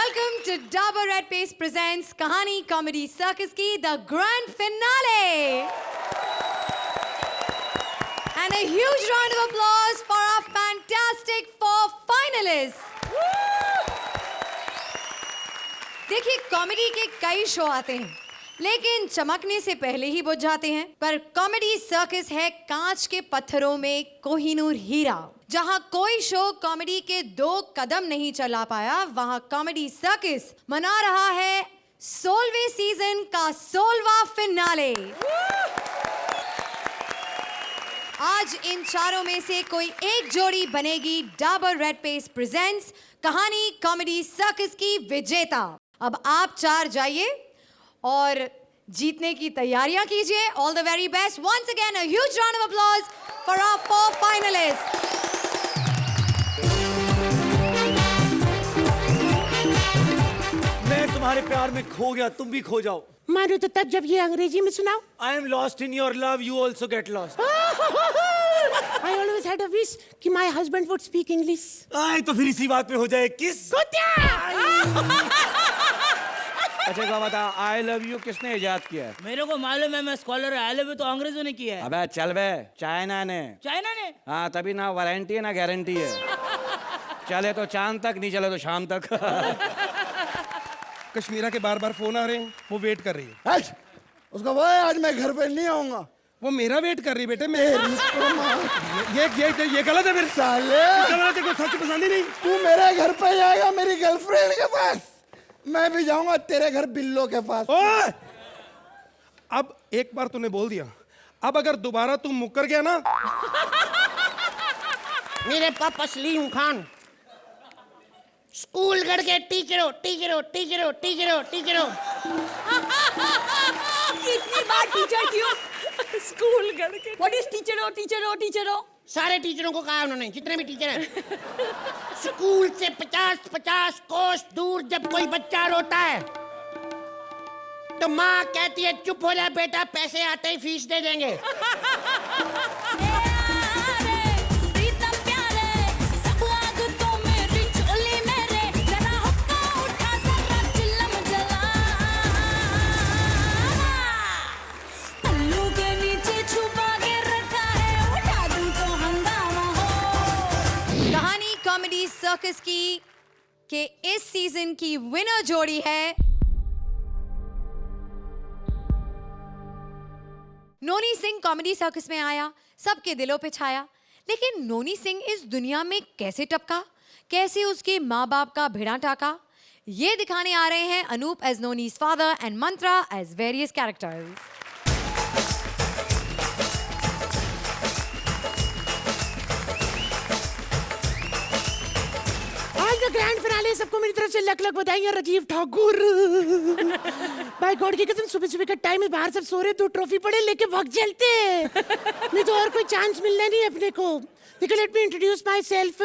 Welcome to Dabur Red Paste presents Kahani Comedy Circus की the grand finale. And a huge round of applause for our fantastic 4 finalists. देखिए comedy के कई show आते हैं लेकिन चमकने से पहले ही बुझ जाते हैं, पर कॉमेडी सर्कस है कांच के पत्थरों में कोहिनूर हीरा। जहां कोई शो कॉमेडी के 2 कदम नहीं चला पाया, वहां कॉमेडी सर्कस मना रहा है 16वें सीजन का 16वां फिनाले। आज इन चारों में से कोई एक जोड़ी बनेगी डाबर रेड पेस्ट प्रेजेंट्स कहानी कॉमेडी सर्कस की विजेता। अब आप 4 जाइए और जीतने की तैयारियां कीजिए। All the very best. Once again a huge round of applause for our 4 finalist. मैं तुम्हारे प्यार में खो गया, तुम भी खो जाओ। मानो तो तब जब ये अंग्रेजी में सुनाओ। I am lost in your love, you also get lost. I always had a wish कि my husband would speak English. आए तो फिर इसी बात पे हो जाए किस। अच्छा का बता, आई लव यू किसने इजाद किया है? मेरे को मालूम है, मैं स्कॉलर है। आई लव यू तो अंग्रेजों ने किया है। अबे चल बे, चाइना ने। चाइना ने? हाँ, तभी ना वारंटी है ना गारंटी है। चले तो चांद तक, नहीं चले तो शाम तक। कश्मीरा के बार बार फोन आ रहे हैं, वो वेट कर रही है। उसको बोले आज मैं घर पे नहीं आऊंगा। वो मेरा वेट कर रही है बेटे। मैं ये गलत है फिर। साले गलत है, कोई सच पसंद ही नहीं। तू मेरे घर पे जाएगा मेरी गर्लफ्रेंड के पास, मैं भी जाऊंगा तेरे घर बिल्लो के पास। ओए! अब एक बार तूने बोल दिया, अब अगर दोबारा तू मुकर गया ना। मेरे पापा सलीम खान स्कूल गढ़ के टीचरों टीचरों टीचरों टीचरों टीचरों। कितनी बार टीचर क्यों? स्कूल गढ़ के व्हाट इज टीचरों टीचरों टीचरों? सारे टीचरों को कहा उन्होंने, जितने भी टीचर हैं। स्कूल से 50-50 कोस दूर जब कोई बच्चा रोता है तो माँ कहती है चुप हो जा बेटा, पैसे आते ही फीस दे देंगे। कॉमेडी सर्कस की के इस सीजन की विनर जोड़ी है नोनी सिंह। कॉमेडी सर्कस में आया, सबके दिलों पे छाया, लेकिन नोनी सिंह इस दुनिया में कैसे टपका, कैसे उसके माँ बाप का भिड़ा टाका, ये दिखाने आ रहे हैं Anoop as Noni's father and Mantra as various characters. Grand finale, सबको मेरी तरफ से लख लख बधाई। राजीव ठाकुर भाई गॉड की कसम, सुबह सुबह का टाइम है, बाहर सब सो रहे, तो ट्रॉफी पड़े लेके भाग चलते। नहीं तो और कोई चांस मिलना नहीं अपने को। देखो let me introduce myself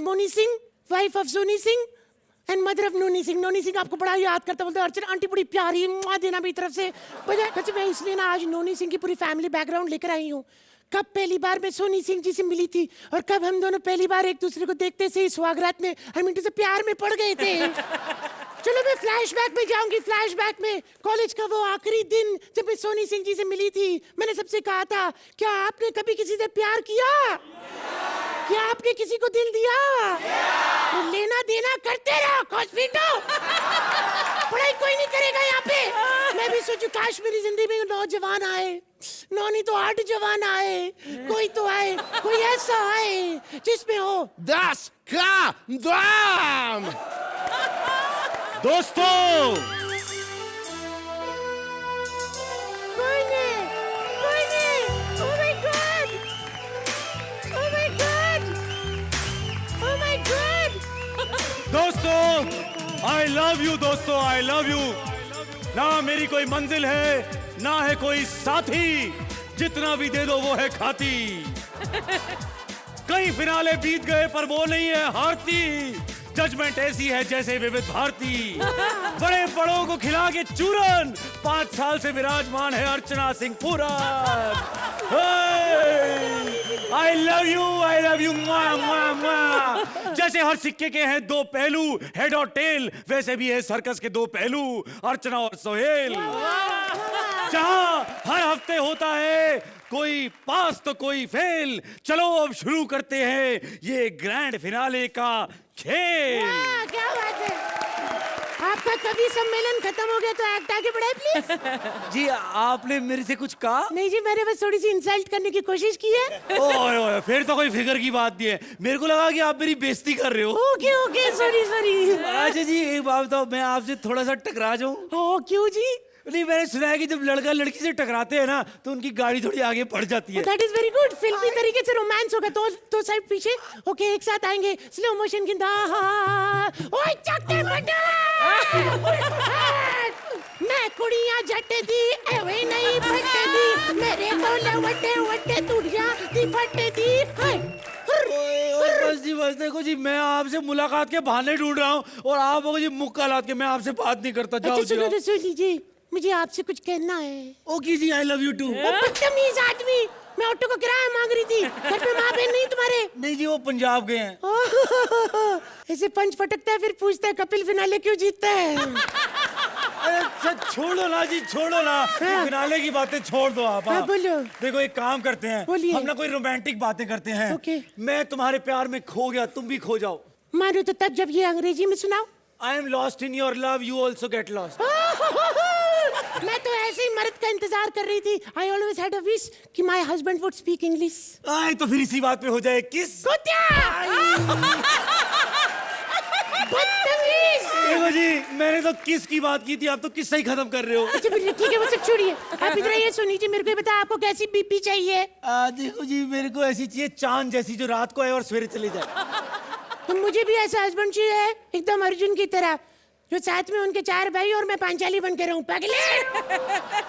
Moni Singh, wife of Sony Singh and mother of Noni Singh. Noni Singh आपको बड़ा याद करता, बोलते अर्चना आंटी बड़ी प्यारी, देना मेरी तरफ से। मैं इसलिए ना आज नोनी सिंह की पूरी फैमिली बैकग्राउंड लेकर आई हूँ। कब पहली बार मैं सोनी सिंह जी से मिली थी और कब हम दोनों पहली बार एक दूसरे को देखते से सुहागरात में हम से प्यार में पड़ गए थे। चलो मैं फ्लैशबैक में जाऊंगी। फ्लैशबैक में कॉलेज का वो आखिरी दिन जब मैं सोनी सिंह जी से मिली थी, मैंने सबसे कहा था क्या आपने कभी किसी से प्यार किया? क्या आपने किसी को दिल दिया? तो लेना देना करते रहो, कॉस्पिटो। पढ़ाई कोई नहीं करेगा यहाँ पे। मैं भी सोचू काश मेरी जिंदगी में नौजवान आए, नौनी तो 8 जवान आए, कोई तो आए, कोई ऐसा आए जिसमें हो 10 का दाम। दोस्तों, कोई नहीं, कोई नहीं। Oh my God! Oh my God! Oh my God! दोस्तों, आई लव यू। दोस्तों, आई लव यू। ना मेरी कोई मंजिल है, ना है कोई साथी, जितना भी दे दो वो है खाती। कई फिनाले बीत गए पर वो नहीं है हारती। जजमेंट ऐसी है जैसे विविध भारती। बड़े बड़ों को खिला के चूरन, 5 साल से विराजमान है अर्चना सिंह पूरा। आई लव यू, जैसे हर सिक्के के हैं दो पहलू, हेड और टेल, वैसे भी है सर्कस के दो पहलू, अर्चना और सोहेल। जहां हर हफ्ते होता है कोई पास तो कोई फेल। चलो अब शुरू करते हैं ये ग्रैंड फिनाले का खेल। वाह, क्या बात है। आपका कवि सम्मेलन खत्म हो गया तो एक्ट आगे बढ़ाए प्लीज। जी आपने मेरे से कुछ कहा? नहीं जी, मैंने बस थोड़ी सी इंसल्ट करने की कोशिश की है। ओए फिर तो कोई फिक्र की बात नहीं है। मेरे को लगा कि आप मेरी बेइज्जती कर रहे हो। Okay okay, sorry sorry. अच्छा जी एक बात बताओ, मैं आपसे थोड़ा सा टकरा जाऊं? ओ क्यों जी? नहीं, मैंने सुना है कि जब लड़का लड़की से टकराते हैं ना तो उनकी गाड़ी थोड़ी आगे बढ़ जाती है। That is very good. फिल्मी तरीके से रोमांस होगा तो साइड पीछे। ओके एक साथ आएंगे, स्लो मोशन की। ओए चक्कर फटा। मैं कुड़ियां जट दी एवे नहीं फटे दी, मेरे को लवटे वटे तुड़िया दी फटे दी। बस जी बस, देखो जी मैं आपसे मुलाकात के बहाने ढूंढ रहा हूँ और आप हो जी मुक्का लाद के मैं आपसे बात नहीं करता। जाओ अच्छा सुनो जाओ। तो सुन लीजिए, मुझे आपसे कुछ कहना है। Okay ji, I love you too. बदतमीज आदमी, मैं ऑटो को किराया मांग रही थी। घर पे माँ बहन नहीं तुम्हारे? नहीं जी, वो पंजाब गए हैं। ऐसे पंच पटकता है फिर पूछता है कपिल फिनाले क्यों जीतता है। अरे अच्छा छोड़ो ना जी, छोड़ो ना। ये फिनाले की बातें छोड़ दो आप। हाँ, बोलो। देखो एक काम करते हैं, बोलिए। हम ना कोई रोमांटिक बातें करते हैं। ओके। मैं तुम्हारे प्यार में खो गया, तुम भी खो जाओ। मानो तो तब जब ये अंग्रेजी में सुनाओ। I am lost in your love, you also get lost. मैं तो ऐसे ही मर्द का इंतजार कर रही थी। I always had a wish कि my husband would speak English. आए तो फिर इसी बात पे हो जाए किस। बदतमीज। देखो जी मैंने तो किस की बात की थी, आप तो किस से ही खत्म कर रहे हो। अच्छा ठीक है, वो सब छोड़िए। आप इधर ये सुनिए, मेरे को ये बता आपको कैसी बीपी चाहिए? देखो जी मेरे को ऐसी चाहिए चांद जैसी, जो रात को आए और सवेरे चले जाए। तो मुझे भी ऐसा हस्बैंड चाहिए, एकदम अर्जुन की तरह, जो साथ में उनके 4 भाई और मैं पांचाली बन के रहूं। पगले।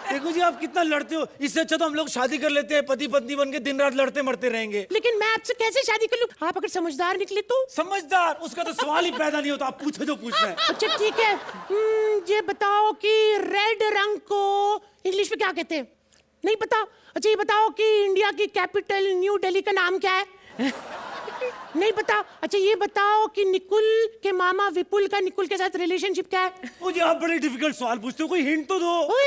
देखो जी आप कितना लड़ते हो, इससे अच्छा तो हम लोग शादी कर लेते हैं, पति पत्नी बन के दिन रात लड़ते मरते रहेंगे। लेकिन मैं आपसे कैसे शादी कर लूं? आप अगर समझदार निकले तो। समझदार, उसका तो सवाल ही पैदा नहीं होता। आप पूछो जो पूछना है। अच्छा ठीक है, ये बताओ कि रेड रंग को इंग्लिश में क्या कहते हैं? नहीं पता? अच्छा ये बताओ कि इंडिया की कैपिटल न्यू दिल्ली का नाम क्या है? नहीं पता? अच्छा ये बताओ कि निकुल के मामा विपुल का निकुल के साथ रिलेशनशिप क्या है? ओ जी आप बड़े डिफिकल्ट सवाल पूछते हो, कोई हिंट तो दो। ओए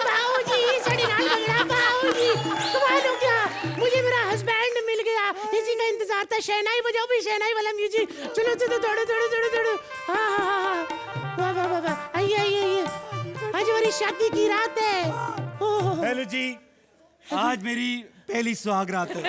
बाऊजी, सड़ीनाल बगड़ा बाऊजी, कमाल हो गया। मुझे मेरा हस्बैंड मिल गया, इसी का इंतजार था। शहनाई बजाओ भी, शहनाई वाला म्यूजिक। चलो चलो दौड़ो दौड़ो दौड़ो दौड़ो। हाँ, वाह वाह वाह वाह, आइए आइए आइए, आज हमारी शादी की रात है। हेलो जी, आज मेरी पहली सुहाग रात है।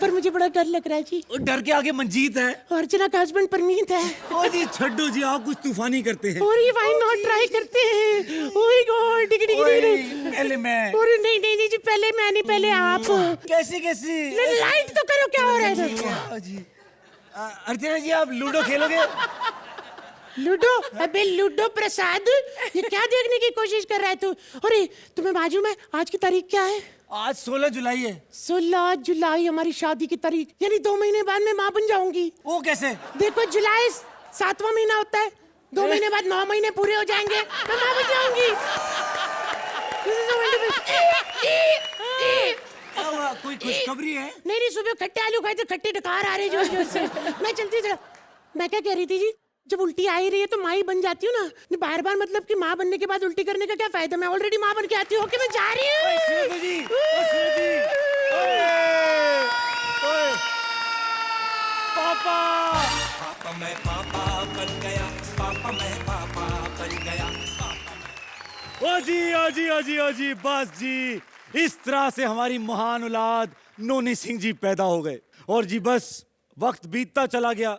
पर मुझे बड़ा डर लग रहा है जी। और डर के आगे मंजीत है। अर्चना का हस्बैंड परमीत है। ओ जी छड्डो जी, आप कुछ तूफानी करते हैं। और ये व्हाई नॉट ट्राई करते हैं। ओए गॉड, डिग डिग ओए, डिग। पहले मैं। और नहीं नहीं नहीं जी, पहले मैं नहीं, पहले आप। कैसी कैसी? लाइट तो करो, क्या हो रहा है इधर? ओ जी अर्चना जी आप लूडो खेलोगे? लूडो? अबे लूडो प्रसाद, ये क्या देखने की कोशिश कर रहा है तू? अरे तुम्हें मालूम है आज की तारीख क्या है? आज 16 जुलाई है। 16 जुलाई हमारी शादी की तारीख, यानी 2 महीने बाद मैं माँ बन जाऊंगी। वो कैसे? देखो जुलाई 7वां महीना होता है, 2 महीने बाद 9 महीने पूरे हो जाएंगे, मैं माँ बन जाऊंगी। कोई खुशखबरी है? नहीं नहीं, सुबह खट्टे आलू खाए थे, खट्टे डकार आ रहे जोर जोर से। मैं चलती जरा। मैं क्या कह रही थी जी, जब उल्टी आ ही रही है तो माँ ही बन जाती हूँ ना। बार बार मतलब कि माँ बनने के बाद उल्टी करने का क्या फायदा? मैं ऑलरेडी माँ बन के आती हूँ। मैं जा रही हूँ। पापा मैं पापा बन गया, पापा मैं पापा बन गया। ओ जी ओ जी ओ जी ओ जी, बस जी इस तरह से हमारी महान औलाद नोनी सिंह जी पैदा हो गए। और जी बस वक्त बीतता चला गया,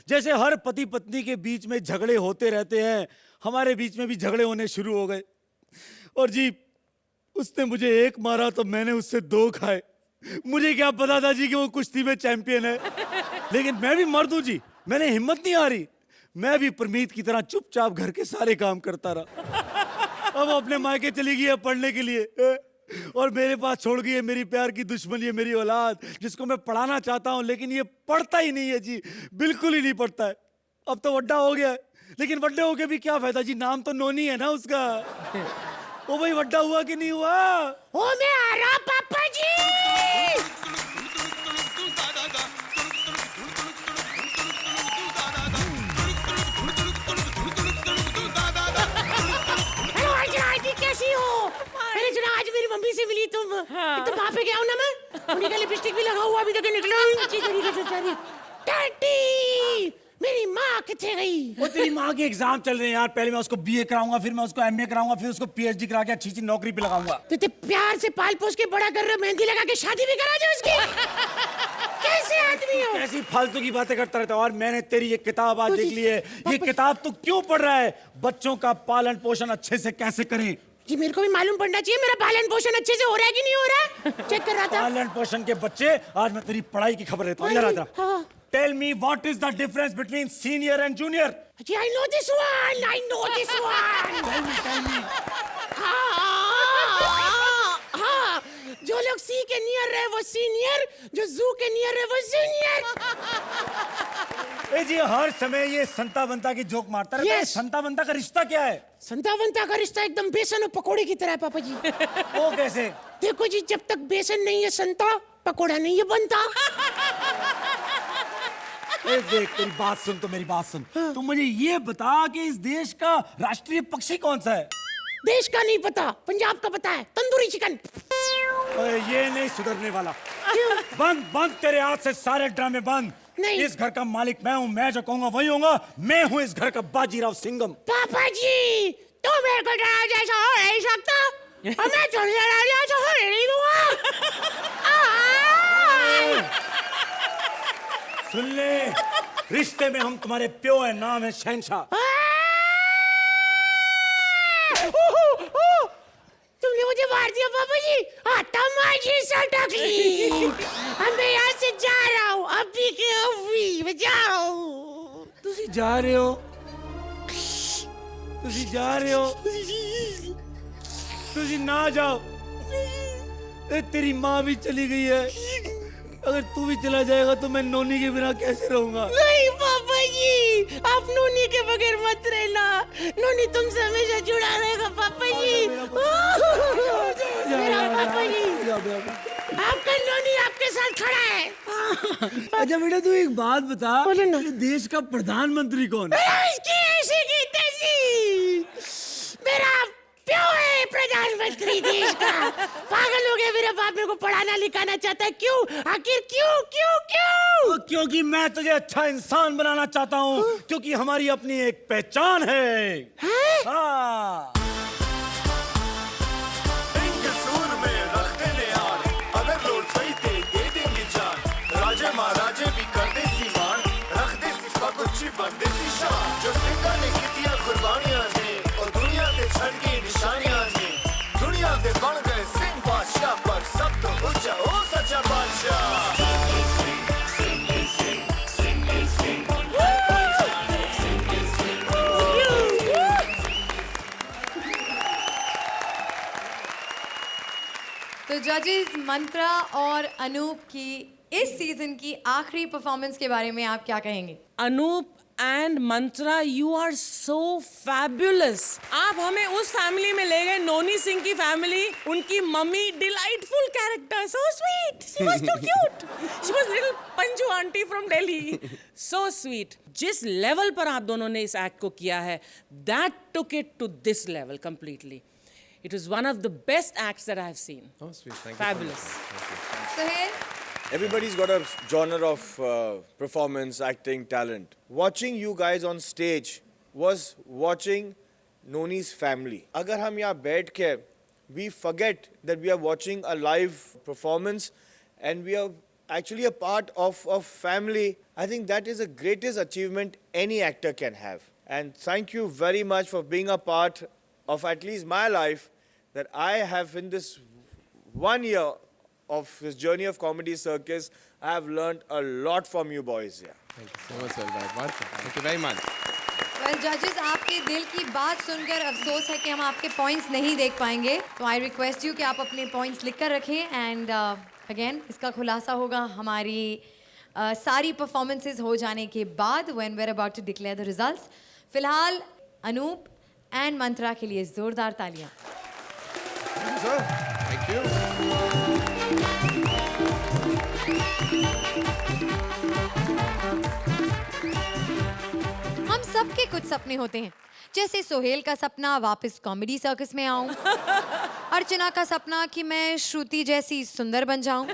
जैसे हर पति पत्नी के बीच में झगड़े होते रहते हैं, हमारे बीच में भी झगड़े होने शुरू हो गए। और जी उसने मुझे 1 मारा तो मैंने उससे 2 खाए। मुझे क्या पता था जी कि वो कुश्ती में चैंपियन है। लेकिन मैं भी मर्द हूं जी, मैंने हिम्मत नहीं हारी। मैं भी परमीत की तरह चुपचाप घर के सारे काम करता रहा। अब अपने मायके चली गई है पढ़ने के लिए, और मेरे पास छोड़ गई है मेरी प्यार की दुश्मन, ये मेरी औलाद, जिसको मैं पढ़ाना चाहता हूं लेकिन ये पढ़ता ही नहीं है जी, बिल्कुल ही नहीं पढ़ता है। अब तो बड्डा हो गया है, लेकिन बड्डे होके भी क्या फायदा जी, नाम तो नोनी है ना उसका। ओ भाई बड्डा हुआ कि नहीं हुआ? ओ मैं आ रहा पापा जी। मम्मी से मिली तुम? तो वहाँ पे गया हूँ ना मैं, उन्हीं का लिपस्टिक भी लगा हुआ, अभी तक निकला नहीं अच्छी तरीके से सारी। डैडी, मेरी माँ किथे गई? वो तेरी माँ के एग्जाम चल रहे हैं यार, पहले मैं उसको बीए कराऊंगा, फिर मैं उसको एमए कराऊंगा, फिर उसको पीएचडी करा के अच्छी सी नौकरी पे लगाऊंगा। तो ते प्यार से पाल पोस के बड़ा कर रहे हो, मेहंदी लगा के शादी भी करा दो उसकी। कैसे आदमी हो? ऐसी फालतू की बातें करता रहता है। और मैंने तेरी ये किताब आज देख ली है। ये किताब तू क्यों पढ़ रहा है? बच्चों का पालन पोषण अच्छे से कैसे करें। जी मेरे को भी मालूम पड़ना चाहिए मेरा पालन पोषण अच्छे से हो रहा है कि नहीं हो रहा। चेक कर रहा था। पालन पोषण के बच्चे, आज मैं तेरी पढ़ाई की खबर लेता हूँ। इधर आ जा। हाँ। Tell me what is the difference between senior and junior? Ji I know this one. I know this one. Tell me. हाँ, जो लोग सी के नियर रहे वो सीनियर, जो जू के नियर रहे वो सीनियर। ए जी हर समय ये संता बनता की जोक मारता रहता है। Yes. संता बनता का रिश्ता क्या है? संतावंता का रिश्ता एकदम बेसन और पकोड़े की तरह है पापा जी। वो कैसे? देखो जी, जब तक बेसन नहीं है संता, पकोड़ा नहीं है बनता। ए देख, तेरी बात सुन तो मेरी बात सुन। तू मुझे ये बता कि इस देश का राष्ट्रीय पक्षी कौन सा है? देश का नहीं पता, पंजाब का पता है, तंदूरी चिकन। ये नहीं सुधरने वाला। बंद बंद, तेरे हाथ से सारे ड्रामे बंद। नहीं। इस घर का मालिक मैं हूँ, मैं जो कहूंगा वही होगा। मैं हूँ इस घर का बाजीराव सिंघम। पापा जी, तो मेरे को डरा जैसा हो नहीं सकता, और मैं चोरी डरा जैसा हो नहीं दूंगा। सुन ले, रिश्ते में हम तुम्हारे प्यो है, नाम है शहनशाह। तुमने मुझे मार दिया पापा जी, तमाची सटक ली। अब मैं यहाँ से जा रहा हूँ, अभी के अभी मैं जा रहा हूँ। तुसी जा रहे हो? तुसी जा रहे हो? तुसी ना जाओ। तेरी माँ भी चली गई है। अगर तू भी चला जाएगा तो मैं नोनी के बिना कैसे रहूंगा? नहीं पापा जी, आप नोनी के बगैर मत रहना। नोनी तुमसे हमेशा जुड़ा रहेगा पापा जी। मेरा पापा जी, आपका नोनी आपके साथ खड़ा है। अच्छा बेटा, तू एक बात बता, ये देश का प्रधानमंत्री कौन है? इसकी ऐसी की तैसी, मेरा प्यो है प्रधानमंत्री देश का। पागल हो गया मेरा बाप, मेरे को पढ़ाना लिखाना चाहता है। क्यों? आखिर क्यों क्यों क्यों? क्योंकि मैं तुझे अच्छा इंसान बनाना चाहता हूँ, क्योंकि हमारी अपनी एक पहचान है। हाँ। राजे महाराजे भी कर दे सीमान, रख दे सिपा गुच्छी बन दे शान। जो सिंगा ने कितिया कुर्बानियां ने, और दुनिया के छड़ की निशानियां ने, दुनिया के बन गए सिंह बादशाह, पर सब तो ऊंचा ओ सच्चा बादशाह। तो जजेस मंत्रा और अनूप की इस सीजन की आखिरी परफॉर्मेंस के बारे में आप क्या कहेंगे? Anoop and Mantra, you are so fabulous. आप हमें उस फैमिली में ले गए, नोनी सिंह की फैमिली। उनकी mummy delightful character, so sweet, she was too cute, she was little Panju aunty from Delhi, so sweet. जिस लेवल पर आप दोनों ने इस एक्ट को किया है, that took it to this level completely. It was one of the best acts that I have seen. Oh, sweet. Thank Fabulous. Sohail? Everybody's got a genre of performance, acting, talent. Watching you guys on stage was watching Noni's family. अगर हम यहाँ बैठ के we forget that we are watching a live performance and we are actually a part of family, I think that is the greatest achievement any actor can have. And thank you very much for being a part of at least my life, that I have in this 1 year of this journey of Comedy Circus, I have learned a lot from you boys here. Thank you so much, Selva. Thank you very much. Well, judges, आपके दिल की बात सुनकर अफसोस है कि हम आपके पॉइंट्स नहीं देख पाएंगे, तो आई रिक्वेस्ट यू कि आप अपने पॉइंट्स लिख कर रखें। एंड अगेन इसका खुलासा होगा हमारी सारी परफॉर्मेंसेज हो जाने के बाद, when we are about to declare the results. फिलहाल अनूप एंड मंत्रा के लिए जोरदार तालियां। Thank you. हम सबके कुछ सपने होते हैं, जैसे सोहेल का सपना वापस कॉमेडी सर्कस में आऊं, अर्चना का सपना कि मैं श्रुति जैसी सुंदर बन जाऊं,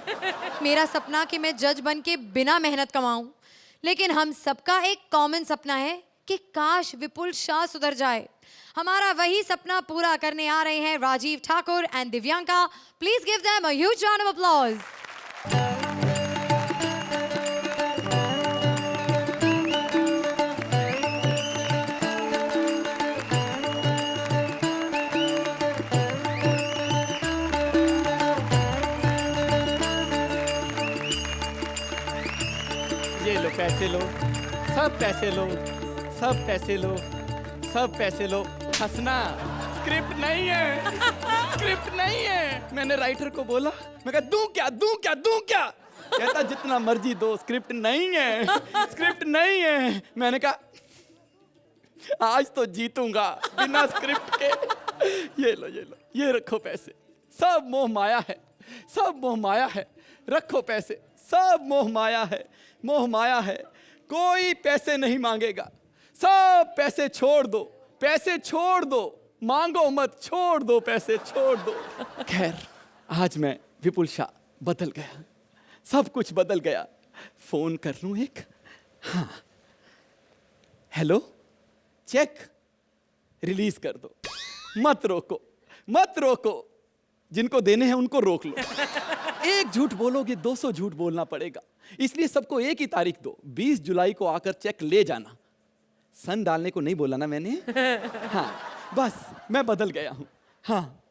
मेरा सपना कि मैं जज बन के बिना मेहनत कमाऊं, लेकिन हम सबका एक कॉमन सपना है कि काश विपुल शाह सुधर जाए। हमारा वही सपना पूरा करने आ रहे हैं Rajiv Thakur and Divyanka. Please give them a huge round of applause. ये लो पैसे लो, सब पैसे लो, सब पैसे लो, सब पैसे लो। हंसना, स्क्रिप्ट नहीं है, स्क्रिप्ट नहीं है। मैंने राइटर को बोला, मैं कहा दूं क्या, दूं क्या, दूं क्या? कहता जितना मर्जी दो, स्क्रिप्ट नहीं है, स्क्रिप्ट नहीं है। मैंने कहा आज तो जीतूंगा बिना स्क्रिप्ट के। ये लो, ये लो, ये रखो पैसे। सब मोह माया है, सब मोह माया है। रखो पैसे, सब मोह माया है, मोह माया है। कोई पैसे नहीं मांगेगा, सब पैसे छोड़ दो, पैसे छोड़ दो, मांगो मत, छोड़ दो, पैसे छोड़ दो। खैर, आज मैं विपुल शाह बदल गया, सब कुछ बदल गया। फोन कर लूं एक? हाँ, हेलो, चेक रिलीज कर दो, मत रोको, मत रोको। जिनको देने हैं उनको रोक लो। एक झूठ बोलोगे 200 झूठ बोलना पड़ेगा, इसलिए सबको एक ही तारीख दो, 20 जुलाई को आकर चेक ले जाना। सन डालने को नहीं बोला ना मैंने? हाँ, बस मैं बदल गया हूं। हाँ,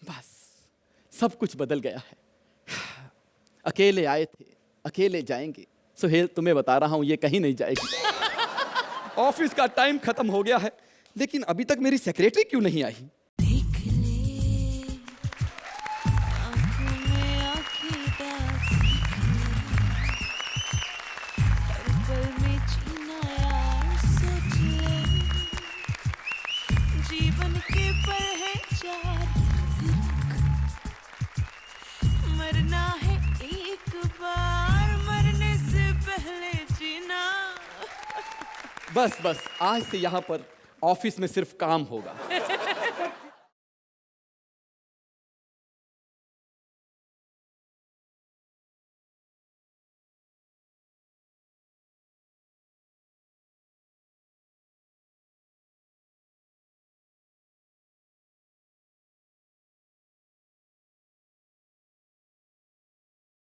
बस सब कुछ बदल गया है। अकेले आए थे, अकेले जाएंगे। सुहेल, तुम्हें बता रहा हूं, ये कहीं नहीं जाएगी। ऑफिस का टाइम खत्म हो गया है, लेकिन अभी तक मेरी सेक्रेटरी क्यों नहीं आई? मरना है एक बार, मरने से पहले जीना। बस बस, आज से यहां पर ऑफिस में सिर्फ काम होगा।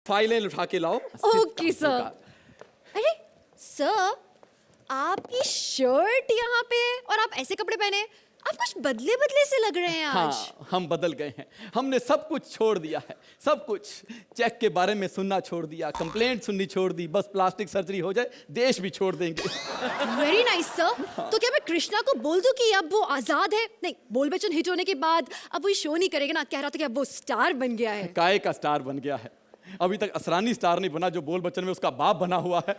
फाइलें उठा के लाओ। Okay sir. अरे सर, आपकी शर्ट यहाँ पे और आप ऐसे कपड़े पहने, आप कुछ बदले बदले से लग रहे हैं आज। हाँ, हम बदल गए हैं। हमने सब कुछ छोड़ दिया है, सब कुछ। चेक के बारे में सुनना छोड़ दिया, कंप्लेंट सुननी छोड़ दी। बस प्लास्टिक सर्जरी हो जाए, देश भी छोड़ देंगे। Very nice sir. तो क्या मैं कृष्णा को बोल दूं कि अब वो आजाद है? नहीं, बोल बच्चन हिट होने के बाद अब वो शो नहीं करेगा ना। कह रहा था कि अब वो स्टार बन गया है। काय का स्टार बन गया है? अभी तक असरानी स्टार नहीं बना जो बोल बच्चन में उसका बाप बना हुआ है।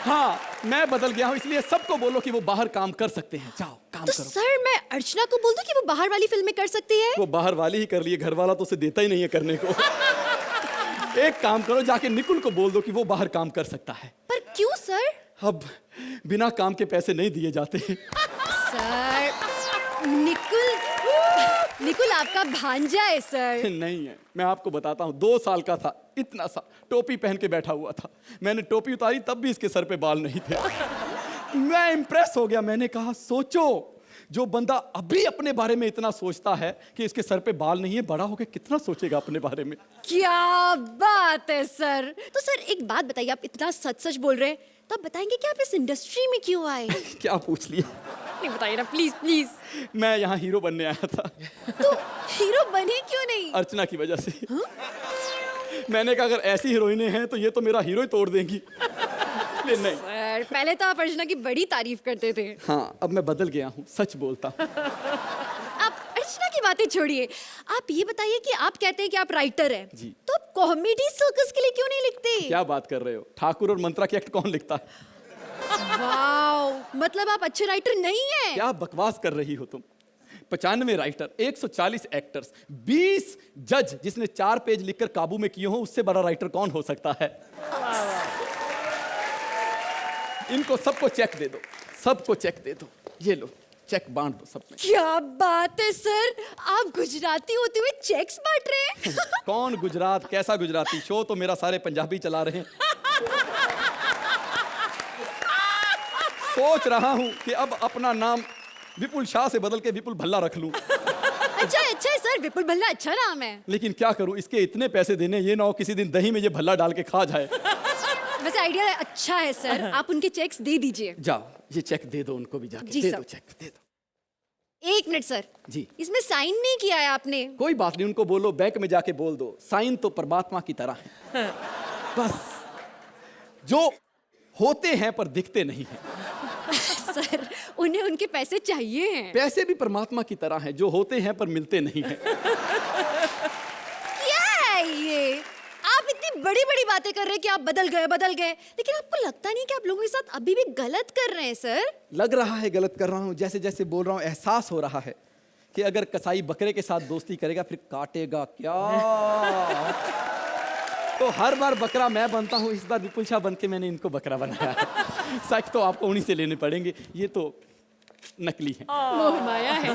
हाँ, मैं बदल गया हूँ, इसलिए सबको बोलो कि वो बाहर काम कर सकते हैं। जाओ काम तो करो। सर, मैं अर्चना को बोल दूं कि वो बाहर वाली फिल्म में कर सकती है? वो बाहर वाली ही कर लिए, घर वाला तो उसे देता ही नहीं है करने को। एक काम करो, जाके निकुल को बोल दो कि वो बाहर काम कर सकता है। पर क्यों सर? अब बिना काम के पैसे नहीं दिए जाते। सर, निकुल आपका भांजा है सर। नहीं है, मैं आपको बताता हूँ। 2 साल का था, इतना सा टोपी पहन के बैठा हुआ था। मैंने टोपी उतारी, तब भी इसके सर पे बाल नहीं थे। मैं इंप्रेस हो गया। मैंने कहा, सोचो, जो बंदा अभी अपने बारे में इतना सोचता है कि इसके सर पे बाल नहीं है, बड़ा होकर कितना सोचेगा अपने बारे में। क्या बात है सर। तो सर एक बात बताइए, आप इतना सच सच बोल रहे हैं, तो आप बताएंगे कि आप इस इंडस्ट्री में क्यों आए? क्या पूछ लिया? नहीं बताइए ना, प्लीज प्लीज। मैं यहाँ हीरो बनने आया था। तो हीरो बने क्यों नहीं? अर्चना की वजह से। मैंने कहा अगर ऐसी हीरोइनें हैं तो ये तो मेरा हीरो ही तोड़ देंगी। नहीं सर, पहले तो आप अर्चना की बड़ी तारीफ करते थे। हाँ, अब मैं बदल गया हूँ, सच बोलता हूँ। आप अर्चना की बातें छोड़िए, आप ये बताइए कि आप कहते हैं कि आप राइटर हैं जी। तो आप कॉमेडी सर्कस के लिए क्यों नहीं लिखते? क्या बात कर रहे हो? ठाकुर और मंत्रा के एक्ट कौन लिखता है? वाओ, मतलब आप अच्छे राइटर नहीं हैं। क्या बकवास कर रही हो तुम? 95 राइटर, 140 एक्टर्स, 20 जज जिसने 4 पेज लिखकर काबू में किए हो, उससे बड़ा राइटर कौन हो सकता है? इनको सबको चेक दे दो, सबको चेक दे दो। ये लो चेक बांट दो सब में। क्या बात है सर, आप गुजराती होते हुए चेक्स बांट रहे हैं। कौन गुजरात, कैसा गुजराती? शो तो मेरा सारे पंजाबी चला रहे हैं। सोच रहा हूं कि अब अपना नाम विपुल शाह से बदल के विपुल भल्ला रख लूं। अच्छा है सर, विपुल भल्ला अच्छा नाम है। लेकिन क्या करूं, इसके इतने पैसे देने, ये ना हो किसी दिन दही में ये भल्ला डाल के खा जाए। वैसे आइडिया अच्छा है सर, आप उनके चेक्स दे दीजिए। जाओ ये चेक दे दो उनको भी जाके। जी दे सर। दो चेक, दे दो। 1 मिनट सर, जी। इसमें साइन नहीं किया है आपने। कोई बात नहीं, उनको बोलो बैंक में जाके बोल दो, साइन तो परमात्मा की तरह है। बस जो होते हैं पर दिखते नहीं हैं। सर उन्हें उनके पैसे चाहिए हैं। पैसे भी परमात्मा की तरह हैं, जो होते हैं पर मिलते नहीं हैं। क्या है ये, आप इतनी बड़ी बड़ी बातें कर रहे हैं कि आप बदल गए, लेकिन आपको लगता नहीं कि आप लोगों के साथ अभी भी गलत कर रहे हैं सर? लग रहा है गलत कर रहा हूं, जैसे जैसे बोल रहा हूं एहसास हो रहा है कि अगर कसाई बकरे के साथ दोस्ती करेगा फिर काटेगा क्या। तो हर बार बकरा मैं बनता हूं, इस बार विपुल शाह बन के मैंने इनको बकरा बनाया। सच तो आपको उन्हीं से लेने पड़ेंगे, ये तो नकली है। मोह माया है।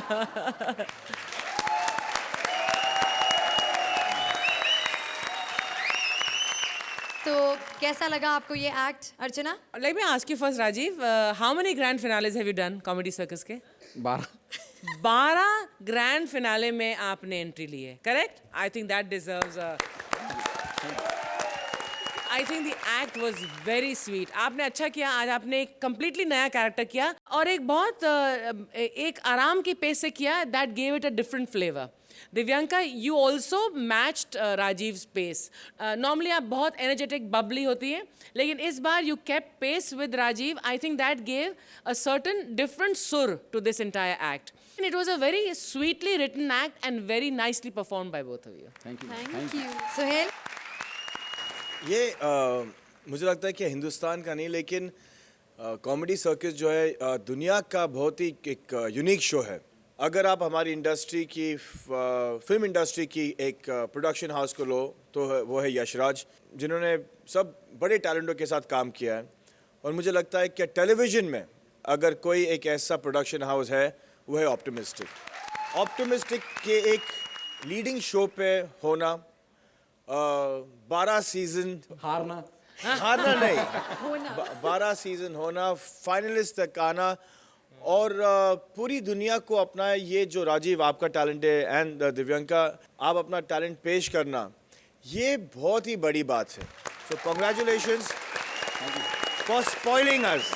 तो कैसा लगा आपको ये act Archana? Let me ask you first, Rajiv. How many grand finales have you done Comedy Circus के? 12 ग्रैंड फिनाले में आपने एंट्री ली है, correct? I think that deserves I think the act was very sweet. आपने अच्छा किया, आज आपने एक कंप्लीटली नया कैरेक्टर किया और एक बहुत एक आराम की पेस से किया, that gave it a different flavour. Divyanka, you also matched Rajeev's pace. Normally आप बहुत एनर्जेटिक बबली होती हैं, लेकिन इस बार you kept pace with Rajeev. I think that gave a certain different सुर to this entire act. It was a very sweetly written act and very nicely performed by both of you. Thank you. Thank you. Suhail? ये मुझे लगता है कि हिंदुस्तान का नहीं, लेकिन comedy circus जो है दुनिया का बहुत ही एक यूनिक शो है। अगर आप हमारी इंडस्ट्री की, फिल्म इंडस्ट्री की एक प्रोडक्शन हाउस को लो तो वो है यशराज, जिन्होंने सब बड़े टैलेंटों के साथ काम किया है। और मुझे लगता है कि टेलीविज़न में अगर कोई एक ऐसा प्रोडक्शन हाउस है वो है ऑप्टिमिस्टिक। ऑप्टिमिस्टिक के एक लीडिंग शो पे होना, 12 सीजन हारना नहीं, 12 सीजन होना, फाइनलिस्ट तक आना और पूरी दुनिया को अपना ये जो राजीव आपका टैलेंट है एंड दिव्यांका आप अपना टैलेंट पेश करना, ये बहुत ही बड़ी बात है। सो कॉन्ग्रेचुलेशंस फॉर स्पॉइलिंग अस।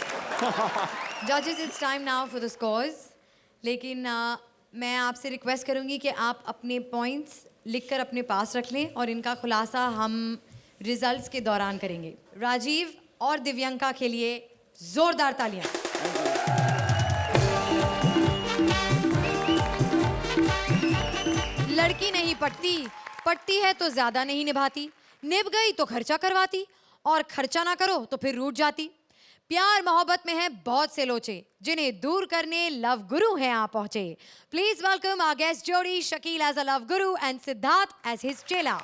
जजेस, it's time now for the scores. लेकिन मैं आपसे रिक्वेस्ट करूंगी कि आप अपने पॉइंट्स लिखकर अपने पास रख लें और इनका खुलासा हम रिजल्ट्स के दौरान करेंगे। राजीव और दिव्यांका के लिए जोरदार तालियां। लड़की नहीं पटती, पटती है तो ज्यादा नहीं निभाती, निभ गई तो खर्चा करवाती और खर्चा ना करो तो फिर रूठ जाती। प्यार मोहब्बत में है बहुत से लोचे, जिन्हें दूर करने लव गुरु हैं आप पहुंचे। प्लीज वेलकम आवर गेस्ट जोड़ी, Shakeel as a love Guru and Siddharth as his चेला।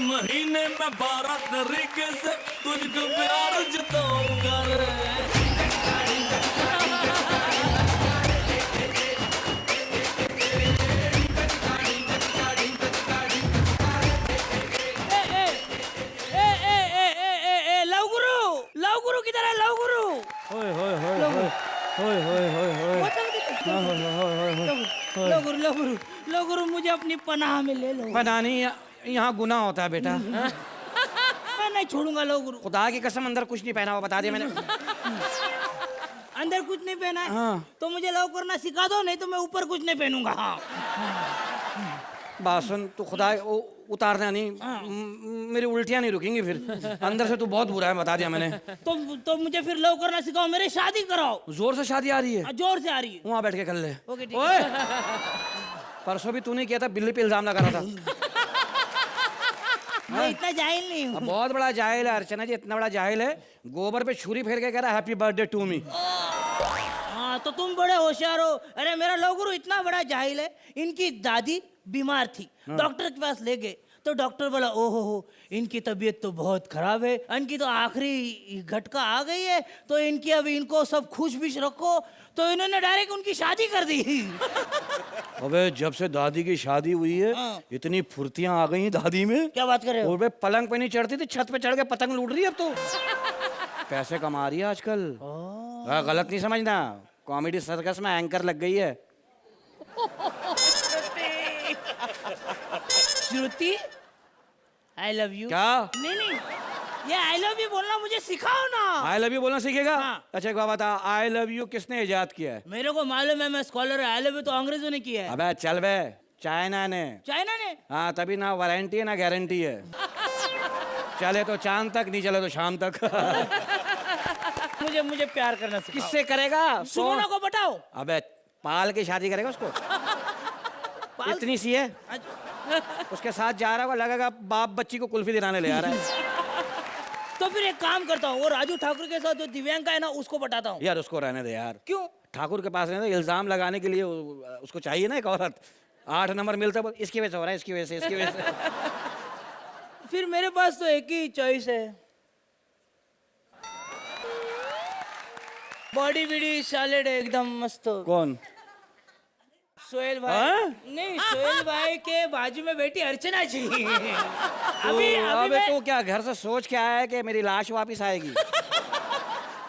महीने में 12 तरीके से तुझको प्यार जताऊंगा रे। लव गुरु किधर है? लव गुरु लव गुरु मुझे अपनी पनाह में ले लो। पता नहीं, यहाँ गुनाह होता है बेटा। मैं नहीं छोड़ूंगा लव गुरु। खुदा की कसम अंदर कुछ नहीं पहना हुआ, बता दिया मैंने। अंदर कुछ नहीं पहना है? हाँ। तो मुझे लव करना सिखा दो, नहीं तो मैं ऊपर कुछ नहीं पहनूंगा। हाँ। बात सुन, तू खुदा उतारना नहीं, मेरी उल्टियाँ नहीं रुकेंगी फिर। अंदर से तू बहुत बुरा है, बता दिया मैंने। तो मुझे फिर लव करना सिखाओ, मेरी शादी कराओ। जोर से शादी आ रही है? जोर से आ रही है। वहाँ बैठ के कर ले। ओके ठीक ओए, है। परसों भी तूने किया था, बिल्ली पे इल्जाम लगा रहा था। मैं इतना जाहिल नहीं हूँ। बहुत बड़ा जाहिल है अर्चना जी, इतना बड़ा जाहिल है, गोबर पे छुरी फेर के कह रहा है हैप्पी बर्थडे टू मी। हाँ तो तुम बड़े होशियार हो। अरे मेरा लव गुरु इतना बड़ा जाहिल है, इनकी दादी बीमार थी, डॉक्टर के पास ले गए तो डॉक्टर बोला ओहो इनकी तबीयत तो बहुत खराब है, इनकी तो आखिरी झटका आ गई है, तो इनकी अभी इनको सब खुश बिश रखो। तो इन्होंने डायरेक्ट उनकी शादी कर दी। अबे जब से दादी की शादी हुई है इतनी फुर्तियां आ गई दादी में। क्या बात कर रहे हो? और वे पलंग पे नहीं चढ़ती थी, छत पे चढ़ के पतंग लूट रही है अब तो। पैसे कमा रही है आजकल। गलत नहीं समझना, कॉमेडी सर्कस में एंकर लग गई है। श्रुति आई लव यू। क्या? नहीं ये आई लव यू बोलना मुझे सिखाओ ना। आई लव यू बोलना सीखेगा? हाँ। अच्छा एक बात बता, आई लव यू किसने इजाद किया है? मेरे को मालूम है, मैं स्कॉलर है। आई लव यू तो अंग्रेजों ने किया है। अबे चल बे, चाइना ने। चाइना ने? हाँ तभी ना वारंटी है ना गारंटी है। चले तो चांद तक, नहीं चले तो शाम तक। मुझे प्यार करना सिखाओ। किससे करेगा? सुमना को बताओ। अबे पाल की शादी करेगा उसको? इतनी सी है, उसके साथ जा रहा होगा, लगेगा बाप बच्ची को कुल्फी दिलाने ले आ रहा है। तो फिर एक काम करता हूँ, वो राजू ठाकुर के साथ जो दिव्यांका है ना उसको बताता हूँ। यार उसको रहने दे यार। क्यों? ठाकुर के पास रहने दे, इल्जाम लगाने के लिए उसको चाहिए ना एक औरत। 8 नंबर मिलता है, इसकी वजह से हो रहा है, इसकी वजह से, इसकी वजह से। फिर मेरे पास तो एक ही चॉइस है, बॉडी बीडी सैलेड है एकदम मस्त। कौन? सोहेल भाई। नहीं सोहेल भाई के बाजू में बैठी अर्चना जी। अबे तो क्या घर से सोच के आया है कि मेरी लाश वापस आएगी?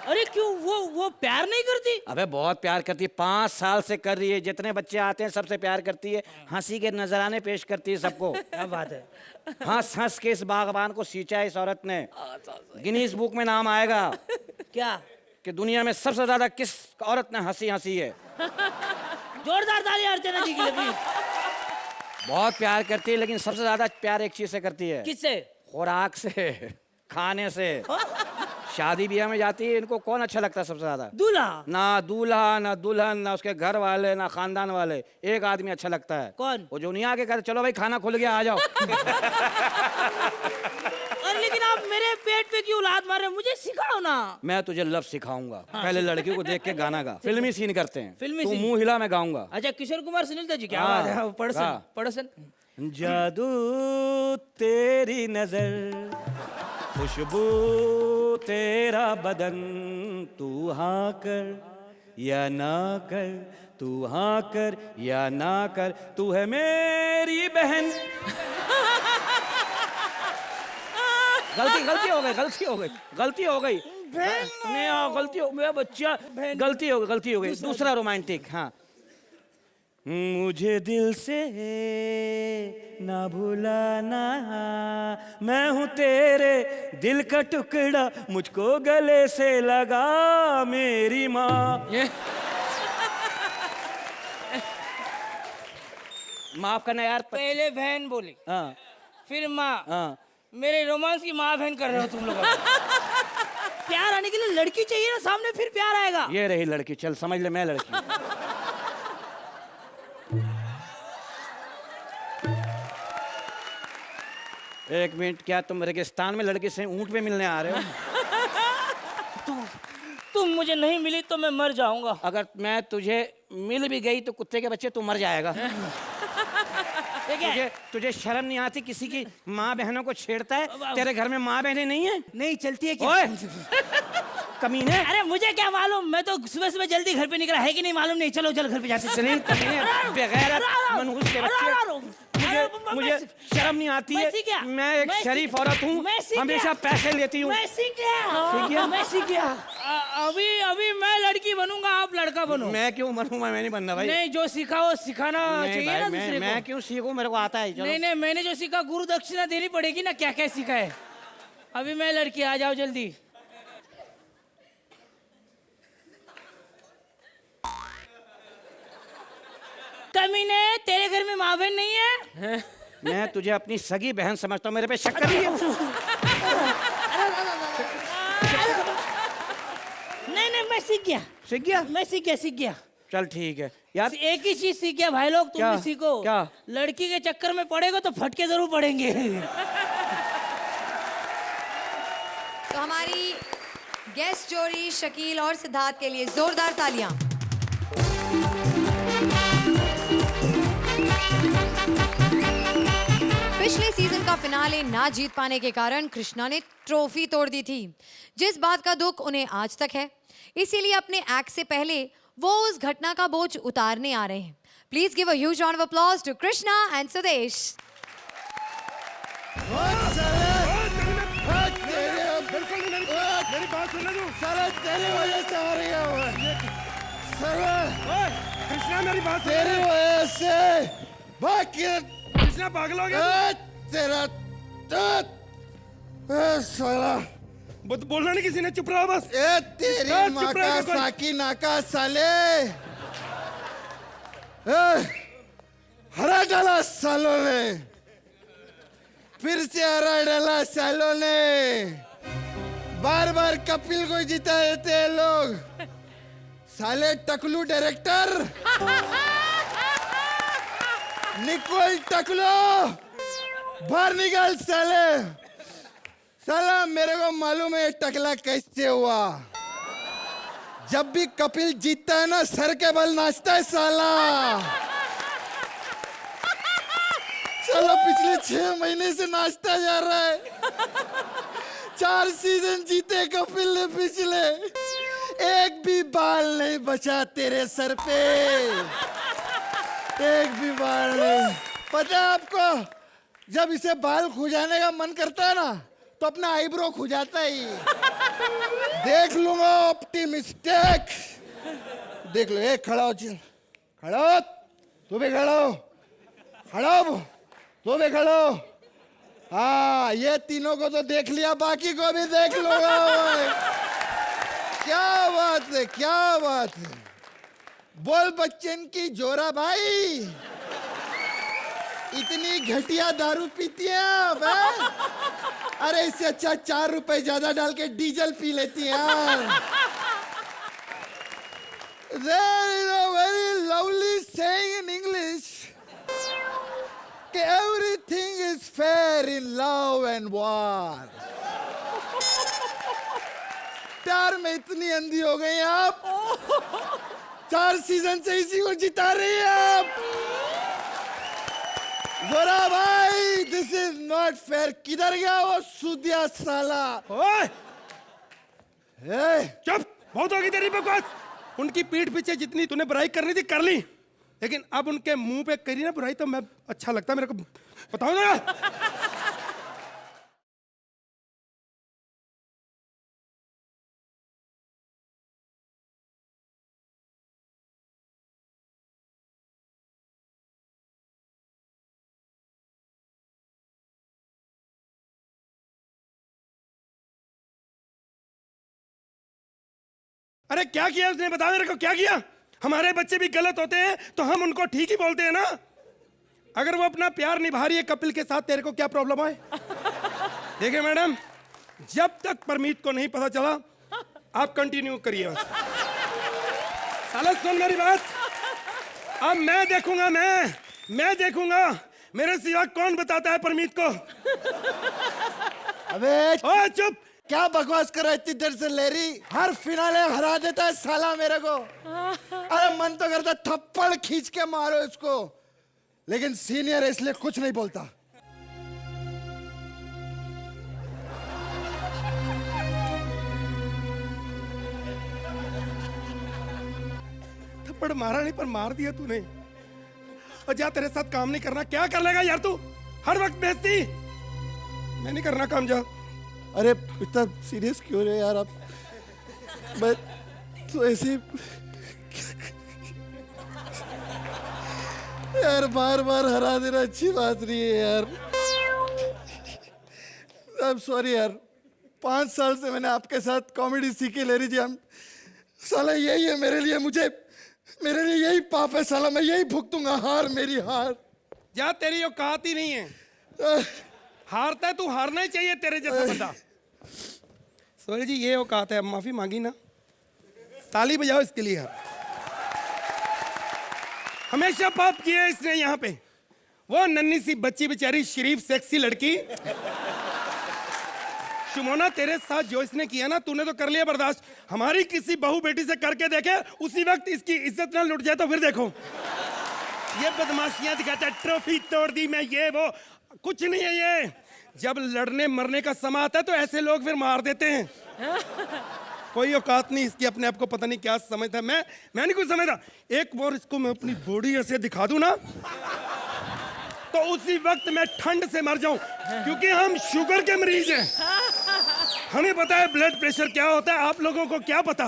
अरे क्यों, वो प्यार नहीं करती? अबे बहुत प्यार करती है, 5 साल से कर रही है। जितने बच्चे आते हैं सबसे प्यार करती है, हंसी के नजराने पेश करती है सबको। क्या बात है? हंस हंस के इस बागबान को सींचा है इस औरत ने। गिनीज बुक में नाम आएगा क्या कि दुनिया में सबसे ज्यादा किस औरत ने हंसी हंसी है। जोरदार ताली अर्चना जी के लिए प्लीज। बहुत प्यार करती है, लेकिन सबसे ज्यादा प्यार एक चीज से करती है। किससे? खुराक से, खाने से। शादी ब्याह में जाती है, इनको कौन अच्छा लगता है सबसे ज्यादा? दूल्हा। ना दूल्हा, ना दुल्हन, ना उसके घर वाले, ना खानदान वाले। एक आदमी अच्छा लगता है। कौन? वो जो नहीं आके कहते चलो भाई खाना खुल गया आ जाओ। और लेकिन आप मेरे पेट पे क्यों लात मार रहे हो? मुझे सिखाओ ना। मैं तुझे लव सिखाऊंगा। पहले लड़की को देख के गाना गा। फिल्मी सीन करते हैं। फिल्मी तू सीन? मुंह हिला, मैं गाऊंगा। अच्छा किशोर कुमार सुनील जी, क्या हाँ, बात है? पढ़सन हाँ। पढ़सन। जादू तेरी नजर, खुशबू तेरा बदन, तू हाँ कर या ना कर, तू हाँ कर या ना कर, तू है मेरी बहन। गलती हो गई गलती हो गई नहीं, गलती हो गई बच्चा, गलती हो गई। दूसरा रोमांटिक। हाँ, मुझे दिल से ना भुलाना, मैं हूँ तेरे दिल का टुकड़ा, मुझको गले से लगा मेरी माँ। माफ करना यार। पहले बहन बोली, हाँ फिर माँ। हाँ। मेरे रोमांस की माँ बहन कर रहे हो तुम लोग। प्यार आने के लिए लड़की चाहिए ना सामने, फिर प्यार आएगा। ये रही लड़की, चल समझ ले मैं लड़की। एक मिनट, क्या तुम रेगिस्तान में लड़के से ऊंट पे मिलने आ रहे हो? तुम मुझे नहीं मिली तो मैं मर जाऊंगा। अगर मैं तुझे मिल भी गई तो कुत्ते के बच्चे तू मर जाएगा। तुझे शर्म नहीं आती? किसी की माँ बहनों को छेड़ता है। तेरे घर में माँ बहनें नहीं है? नहीं चलती है क्या? ओए कमीने। अरे मुझे क्या मालूम, मैं तो सुबह सुबह जल्दी घर पे निकला है कि नहीं मालूम नहीं। चलो चल घर पे जाते। सलीम कमीने, बेगैरत मनहूस के बच्चे। मुझे शर्म नहीं आती है? मैं एक शरीफ औरत हूँ, हमेशा पैसे लेती हूँ। मैं सीख गया। अभी मैं लड़की बनूंगा, आप लड़का बनो। मैं क्यों बनूंगा? मैं नहीं बनना भाई। नहीं, जो सीखा वो सिखाना चाहिए ना दूसरे को। मैं क्यों सीखूं? मेरे को आता है। चलो। नहीं, मैंने जो सीखा गुरु दक्षिणा देनी पड़ेगी ना। क्या क्या सीखा है? अभी मैं लड़की, आ जाओ जल्दी। कमीने, तेरे घर में माँ बहन नहीं है? मैं तुझे अपनी सगी बहन समझता हूँ, मेरे पे शक कर रही है? नहीं, मैं सीख गया। मैं सीख गया। चल ठीक है यार। एक ही चीज सीख गया भाई लोग, तुम भी सीखो। क्या? लड़की के चक्कर में पड़ेगा तो फटके जरूर पड़ेंगे। तो हमारी गेस्ट जोड़ी शकील और सिद्धार्थ के लिए जोरदार तालियां। पिछले सीजन का फिनाले ना जीत पाने के कारण कृष्णा ने ट्रॉफी तोड़ दी थी, जिस बात का दुख उन्हें आज तक है। इसीलिए अपने एक्ट से पहले वो उस घटना का बोझ उतारने आ रहे हैं। Please give a huge round of applause to Krishna and Sudesh. मेरी बात सुन ले तू। साला तेरी वजह से आ रही है वो। साला कृष्णा मेरी बात सुन तेरी ले। वजह से भाग के कृष्णा पागल हो गया तेरा साला बोलना नहीं किसी ने, चुप रहो बस। ए तेरी चुप माँ रहो, का कोई- साकी नाका साले। हरा डाला सालों ने, फिर से हरा डाला सालों ने। बार बार कपिल को जिता देते हैं लोग। साले टकलू डायरेक्टर निकोल टकलो बाहर निकाल साले। साला मेरे को मालूम है टकला कैसे हुआ। जब भी कपिल जीतता है ना सर के बल नाचता है साला। साला पिछले 6 महीने से नाचता जा रहा है। 4 सीजन जीते कपिल ने पिछले, एक भी बाल नहीं बचा तेरे सर पे, एक भी बाल नहीं। पता है आपको, जब इसे बाल खुजाने का मन करता है ना तो अपना आईब्रो खुजाता ही। देख लूंगा ऑप्टिमिस्टिक। देख लो, एक खड़ा हो, चल खड़ा हो, तू भी खड़ा हो, खड़ा हो, तू भी खड़ा हो। हाँ, ये तीनों को तो देख लिया, बाकी को भी देख लूंगा। क्या बात है, क्या बात है। बोल बच्चन की जोरा भाई, इतनी घटिया दारू पीती है आप, हैं? अरे इससे अच्छा 4 रुपए ज्यादा डाल के डीजल पी लेती हैं यार। There is a very lovely saying in English कि everything is fair in love and war। प्यार में इतनी अंधी हो गई आप, 4 सीजन से इसी को जिता रही है आप। जोरा भाई, दिस इज नॉट फेयर। किधर गया वो सूदिया साला? ओए ए, चुप, बहुत होगी तेरी बकवास। उनकी पीठ पीछे जितनी तूने बुराई करनी थी कर ली, लेकिन अब उनके मुंह पे करी ना बुराई तो मैं अच्छा लगता है मेरे को। बताओ ना। अरे क्या किया उसने, बता मेरे को क्या किया। हमारे बच्चे भी गलत होते हैं तो हम उनको ठीक ही बोलते हैं ना। अगर वो अपना प्यार निभा रही है कपिल के साथ, तेरे को क्या प्रॉब्लम है? देखिए मैडम, जब तक परमीत को नहीं पता चला आप कंटिन्यू करिए बस। साला सुन मेरी बात, अब मैं देखूंगा, मैं देखूंगा मेरे सिवा कौन बताता है परमीत को। अबे ओए चुप, क्या बकवास कर रहा है इतनी देर से लेरी? हर फिनाले हरा देता है साला मेरे को। अरे मन तो करता थप्पड़ खींच के मारो इसको, लेकिन सीनियर है इसलिए कुछ नहीं बोलता। थप्पड़ मारा नहीं पर मार दिया तूने। और जा, तेरे साथ काम नहीं करना। क्या कर लेगा यार तू, हर वक्त बेइज्जती। मैं नहीं करना काम, जा। अरे इतना सीरियस क्यों रहे यार आप? मैं तो ऐसे यार बार बार हरा देना अच्छी बात नहीं है यार। आई एम सॉरी यार। 5 साल से मैंने आपके साथ कॉमेडी सीखी लेरी जी। हम साला यही है मेरे लिए, मेरे लिए यही पाप है साला। मैं यही भुगतूंगा, हार मेरी हार। जा, तेरी औकात ही नहीं है। हारता है तू, हारना ही चाहिए तेरे जैसा बंदा। सोनी जी ये औकात है, अब माफी मांगी ना, ताली बजाओ इसके लिए यार। हमेशा पाप किया है इसने यहाँ पे। वो नन्ही सी बच्ची बेचारी शरीफ सेक्सी लड़की शुमोना, तेरे साथ जो इसने किया ना, तूने तो कर लिया बर्दाश्त। हमारी किसी बहू बेटी से करके देखे, उसी वक्त इसकी इज्जत ना लुट जाए तो फिर देखो। ये बदमाशियां दिखाता है, ट्रॉफी तोड़ दी मैं, ये वो। कुछ नहीं है ये। जब लड़ने मरने का समय आता है तो ऐसे लोग फिर मार देते हैं। कोई औकात नहीं इसकी, अपने आप को पता नहीं क्या समझता है। मैं नहीं कुछ समझता। एक बार इसको मैं अपनी बॉडी ऐसे दिखा दूं ना तो उसी वक्त मैं ठंड से मर जाऊं, क्योंकि हम शुगर के मरीज हैं। हमें पता है ब्लड प्रेशर क्या होता है, आप लोगों को क्या पता।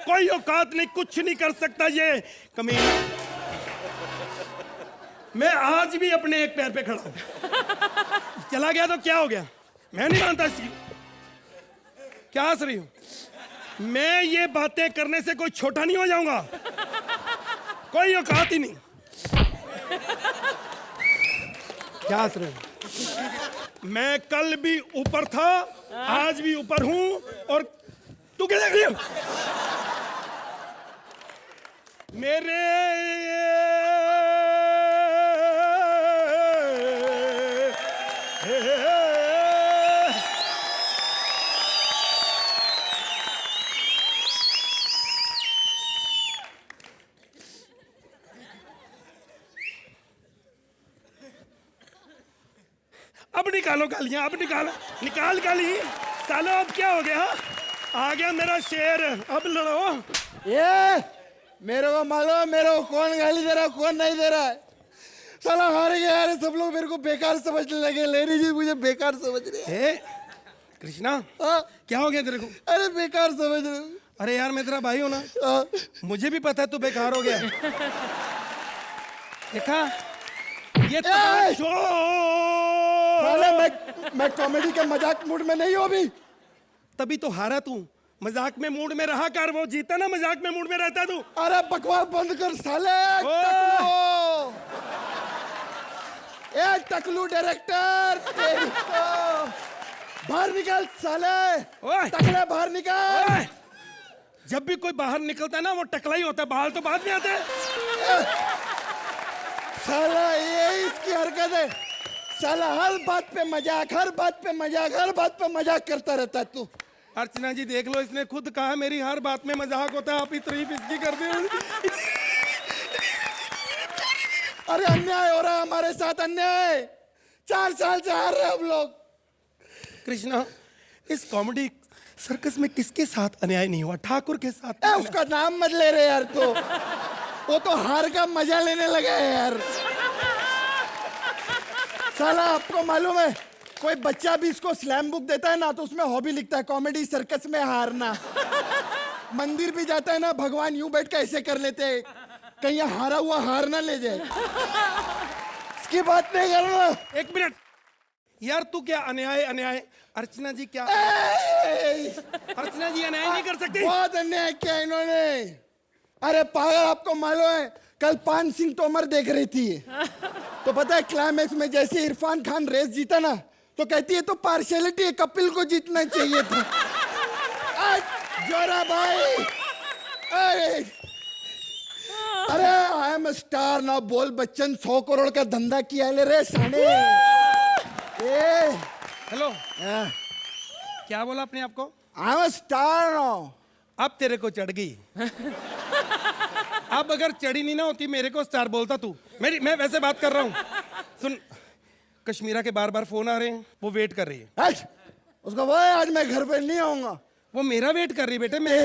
कोई औकात नहीं, कुछ नहीं कर सकता ये कमीना। मैं आज भी अपने एक पैर पे खड़ा हूं। चला गया तो क्या हो गया, मैं नहीं मानता इसकी। क्या हंस रही हूं? मैं ये बातें करने से कोई छोटा नहीं हो जाऊंगा, कोई औकात ही नहीं। क्या हंस रहे हो? मैं कल भी ऊपर था, आज भी ऊपर हूं, और तू क्या देख रही है? मेरे अब निकालो गालियां, अब निकाल गाली। सालो अब क्या हो गया? आ गया मेरा शेर, अब लड़ो। ये मेरे को मालूम, मेरे को कौन गाली दे रहा है कौन नहीं दे रहा है। साला हार गया यार, सब लोग मेरे को बेकार समझने लगे। लेनी जी मुझे बेकार समझ रहे हैं। कृष्णा, हाँ? क्या हो गया तेरे को? अरे बेकार समझ रहे हो। अरे यार मैं तेरा भाई हूं ना, हाँ। मुझे भी पता है तू बेकार हो गया। देखा ये मैं कॉमेडी के मजाक मूड में नहीं हूं अभी। तभी तो हारा तू। मजाक में मूड में रहा कर, वो जीता ना मजाक में मूड में रहता तू। अरे बकवास बंद कर साले। ए टकलू डायरेक्टर, तेरी तो बाहर निकल साले। टकले बाहर निकल। जब भी कोई बाहर निकलता है ना वो टकला ही होता है, बाहर तो बाद में आते हैं। साला ये इसकी हरकत है। साला हर बात पे मजाक, हर बात पे मजाक, हर बात पे मजाक करता रहता है तू। अर्चना जी देख लो, इसने खुद कहा मेरी हर बात में मजाक होता है, आप ही तारीफ इसकी करते हो। अरे अन्याय हो रहा है हमारे साथ, अन्याय। 4 साल से हार रहे हम लोग। कृष्णा, इस कॉमेडी सर्कस में किसके साथ अन्याय नहीं हुआ? ठाकुर के साथ। उसका नाम मत ले रहे यार, तो वो तो हार का मजा लेने लगा है यार। साला आपको मालूम है, कोई बच्चा भी इसको स्लैम बुक देता है ना तो उसमें हॉबी लिखता है, कॉमेडी सर्कस में हारना। मंदिर भी जाता है ना, भगवान यूं बैठ के ऐसे कर लेते हैं, कहीं ये हारा हुआ हार ना ले जाए। इसकी बात नहीं करना। एक मिनट यार, तू क्या अन्याय? अर्चना जी क्या? अर्चना जी अन्याय नहीं कर सकती। बहुत अन्याय किया इन्होंने। अरे पागल, आपको मालूम है कल पान सिंह तोमर देख रही थी, तो पता है क्लाइमैक्स में जैसे इरफान खान रेस जीता ना तो कहती है तो पार्शियलिटी है, कपिल को जीतना चाहिए था। जोरा भाई। अरे आई एम स्टार ना, बोल बच्चन 100 करोड़ का धंधा किया ले रे साले। हेलो, क्या बोला अपने आप को? आई एम स्टार ना। अब तेरे को चढ़ गई। अब अगर चढ़ी नहीं ना होती मेरे को स्टार बोलता तू। मैं वैसे बात कर रहा हूँ। सुन, कश्मीरा के बार बार फोन आ रहे हैं, वो वेट कर रही है। उसको बोल आज मैं घर पे नहीं आऊंगा। वो मेरा वेट कर रही है बेटे। मैं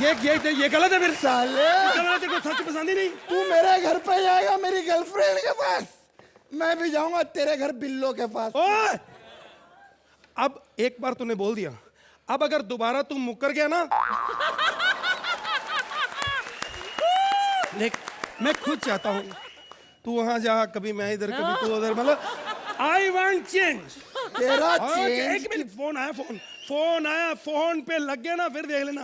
ये गलत है फिर। साले तेरे को सच पसंद ही नहीं। तू मेरे घर पे जाएगा मेरी गर्लफ्रेंड के पास, मैं भी जाऊंगा तेरे घर बिल्लो के पास। ओए! अब एक बार तूने बोल दिया, अब अगर दोबारा तू मुकर गया ना, देख मैं खुद चाहता हूँ तू वहां जा, कभी मैं इधर कभी तू उधर, मतलब आई वांट चेंज। तेरा चेंज। एक मिनट, फोन आया, फोन पे लग गया ना फिर देख लेना।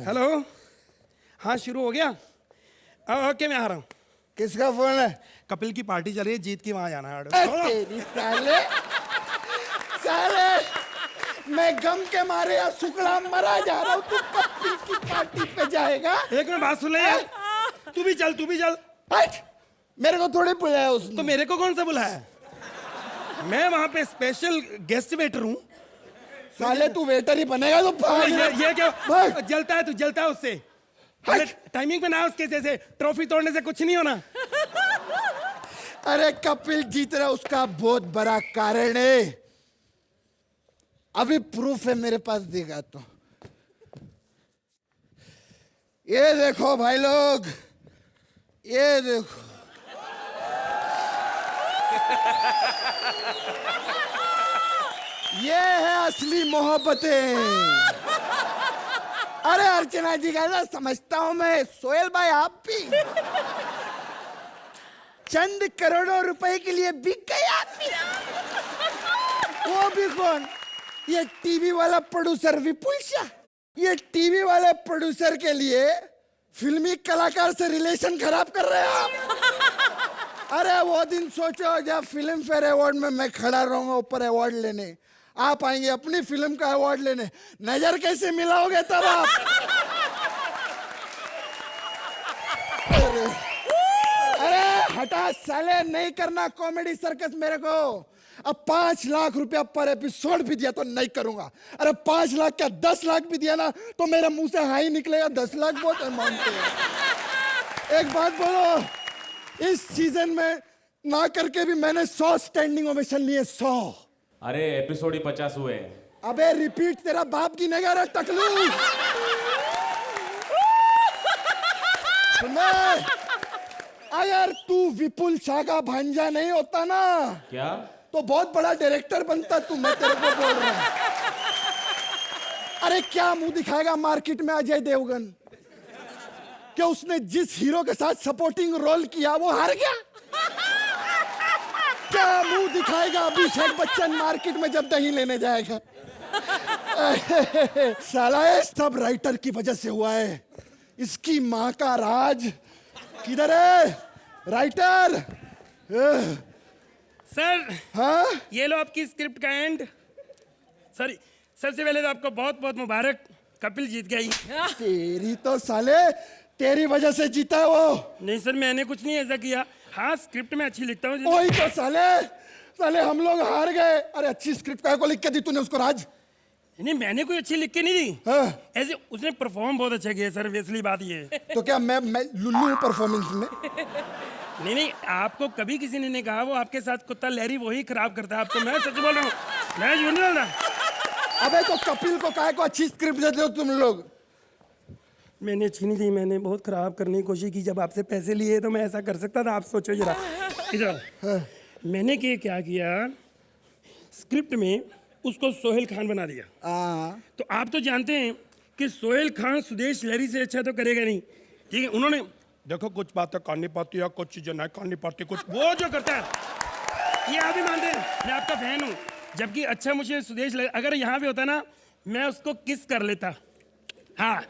हेलो, हाँ शुरू हो गया। ओके मैं आ रहा हूँ। किसका फोन है? कपिल की पार्टी चल रही है, जीत की वहां जाना है। तेरी साले मैं गम के मारे या शुक्ला मरा जा रहा हूँ, तू कपिल की पार्टी पे जाएगा? एक मिनट बात सुन ले यार, तू भी चल। मेरे को थोड़ी बुलाया उसने। तो मेरे को कौन सा बुलाया? मैं वहां पे स्पेशल गेस्ट वेटर हूँ। साले तू वेटर ही बनेगा तो ये क्या जलता है? तू जलता है उससे। टाइमिंग पे ना उसके जैसे ट्रॉफी तोड़ने से कुछ नहीं होना। अरे कपिल जीत रहा उसका बहुत बड़ा कारण है, अभी प्रूफ है मेरे पास, देगा तो। ये देखो भाई लोग, ये देखो, ये है असली मोहब्बतें। अरे अर्चना जी का ना समझता हूं मैं, सोहेल भाई आप भी चंद करोड़ों रुपए के लिए बिक गए आप भी। वो भी कौन? ये टीवी वाला प्रोड्यूसर विपुल शाह। ये टीवी वाले प्रोड्यूसर के लिए फिल्मी कलाकार से रिलेशन खराब कर रहे हो आप। अरे वो दिन सोचो जब फिल्म फेयर अवार्ड में मैं खड़ा रहूंगा ऊपर अवार्ड लेने, आप आएंगे अपनी फिल्म का अवार्ड लेने, नजर कैसे मिलाओगे तब आप? अरे हटा साले, नहीं करना कॉमेडी सर्कस मेरे को। अब 5 लाख रुपया पर एपिसोड भी दिया तो नहीं करूंगा। अरे 5 लाख क्या 10 लाख भी दिया ना तो मेरे मुंह से हाई निकलेगा। 10 लाख बहुत अमाउंट है। एक बात बोलो, इस सीजन में ना करके भी मैंने 100 स्टैंडिंग ओवेशन लिए, 100। अरे एपिसोड ही 50 हुए। अबे रिपीट तेरा बाप की नगा रे टकलू। सुन, अगर तू विपुल शाह का भांजा नहीं होता ना, क्या? तो बहुत बड़ा डायरेक्टर बनता तू। मैं तेरे को बोल रहा हूं। अरे क्या मुंह दिखाएगा मार्केट में अजय देवगन कि उसने जिस हीरो के साथ सपोर्टिंग रोल किया वो हार गया? क्या मुंह दिखाएगा अभिषेक बच्चन मार्केट में जब दही लेने जाएगा? साला ये सब राइटर की वजह से हुआ है। इसकी माँ का राज किधर है राइटर? सर हाँ, ये लो आपकी स्क्रिप्ट का एंड। सॉरी, सबसे पहले तो आपको बहुत बहुत मुबारक, कपिल जीत गई। तेरी तो साले, तेरी वजह से जीता है वो। नहीं सर, मैंने कुछ नहीं ऐसा किया। हाँ, स्क्रिप्ट में अच्छी लिखता हूँ। वही तो साले हम लोग हार गए। अरे अच्छी स्क्रिप्ट का को लिख के दी तूने उसको राज? नहीं, मैंने कोई अच्छी लिख के नहीं दी। हाँ। ऐसे उसने परफॉर्म बहुत अच्छा किया सर, असली बात ये है। तो क्या मैं लुल्लू परफॉर्मेंस में? नहीं, आपको कभी किसी ने नहीं कहा वो आपके साथ कुत्ता लहरी वही खराब करता है आपको। मैं सच बोल रहा हूँ, मैं झूठ नहीं बोल रहा। अबे तो कपिल को काहे को अच्छी स्क्रिप्ट देते हो तुम लोग? मैंने अच्छी नहीं दी, मैंने बहुत खराब करने की कोशिश की। जब आपसे पैसे लिए तो मैं ऐसा कर सकता था? आप सोचो जरा। इधर मैंने क्या किया, स्क्रिप्ट में उसको सोहेल खान बना दिया। तो आप तो जानते हैं कि सोहेल खान सुदेश लहरी से अच्छा तो करेगा नहीं, ठीक है? उन्होंने देखो कुछ बातें करनी पड़ती है, कुछ चीजें नहीं करनी पड़ती, कुछ वो जो करता है ये आप भी मानते हैं। मैं आपका फैन हूँ, जबकि अच्छा मुझे सुदेश अगर यहाँ पे होता ना मैं उसको किस कर लेता। हाँ,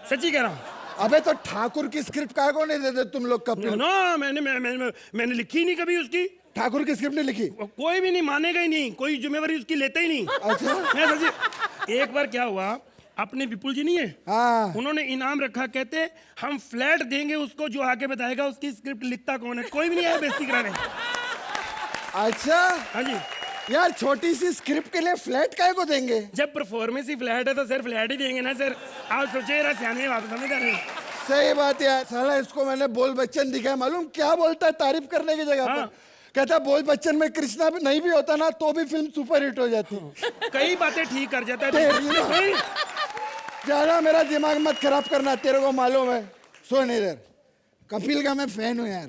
सच्ची कह रहा हूँ। अबे तो ठाकुर की स्क्रिप्ट काहे को नहीं देते तुम लोग कपिल? नो, मैंने लिखी नहीं कभी उसकी। ठाकुर की स्क्रिप्ट नहीं लिखी? कोई भी नहीं मानेगा ही नहीं, कोई जिम्मेवारी उसकी लेता ही नहीं। अच्छा। मैं सच्ची, एक बार क्या हुआ, अपने विपुल जी नहीं है, हाँ। उन्होंने इनाम रखा, कहते हम फ्लैट देंगे उसको जो आके बताएगा उसकी स्क्रिप्ट लिखता कौन है। कोई भी नहीं आया बेइज्जती कराने। अच्छा। हाँ जी। यार छोटी सी स्क्रिप्ट के लिए फ्लैट काहे को देंगे? जब परफॉर्मेंस ही फ्लैट है तो सर फ्लैट ही देंगे ना सर। आप सोचे रहा सियाने वापस समझ आ रहे हैं। सही बात यार। साला इसको मैंने बोल बच्चन दिखाया, मालूम क्या बोलता है तारीफ करने की जगह पर? कहता बोल बच्चन में कृष्णा भी नहीं भी होता ना तो भी फिल्म सुपर हिट हो जाती। कई बातें ठीक कर जाता है। ज्यादा मेरा दिमाग मत खराब करना, तेरे को मालूम है। सुन इधर, कपिल का मैं फैन हूँ यार,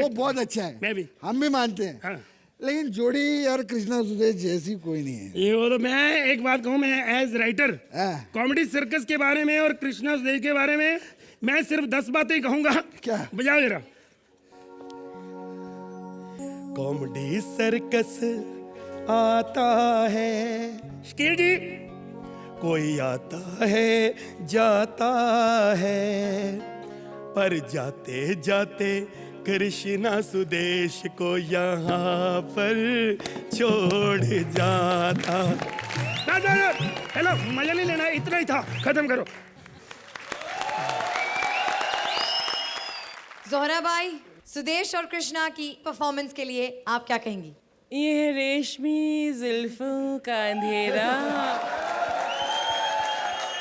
वो बहुत अच्छा है। मैं भी, हम भी मानते हैं। हाँ। लेकिन जोड़ी यार कृष्णा सुदेश जैसी कोई नहीं है। ये वो तो मैं एक बात कहूँ, मैं एज राइटर कॉमेडी सर्कस के बारे में और कृष्णा सुदेश के बारे में मैं सिर्फ 10 बातें कहूंगा। क्या? बजाओ जरा। कॉमेडी सर्कस आता है शकील जी, कोई आता है जाता है, पर जाते जाते कृष्णा सुदेश को यहाँ पर छोड़ जाता। हेलो, मजा नहीं लेना, इतना ही था, खत्म करो। जोहरा भाई, सुदेश और कृष्णा की परफॉर्मेंस के लिए आप क्या कहेंगी? ये रेशमी जुल्फों का अंधेरा,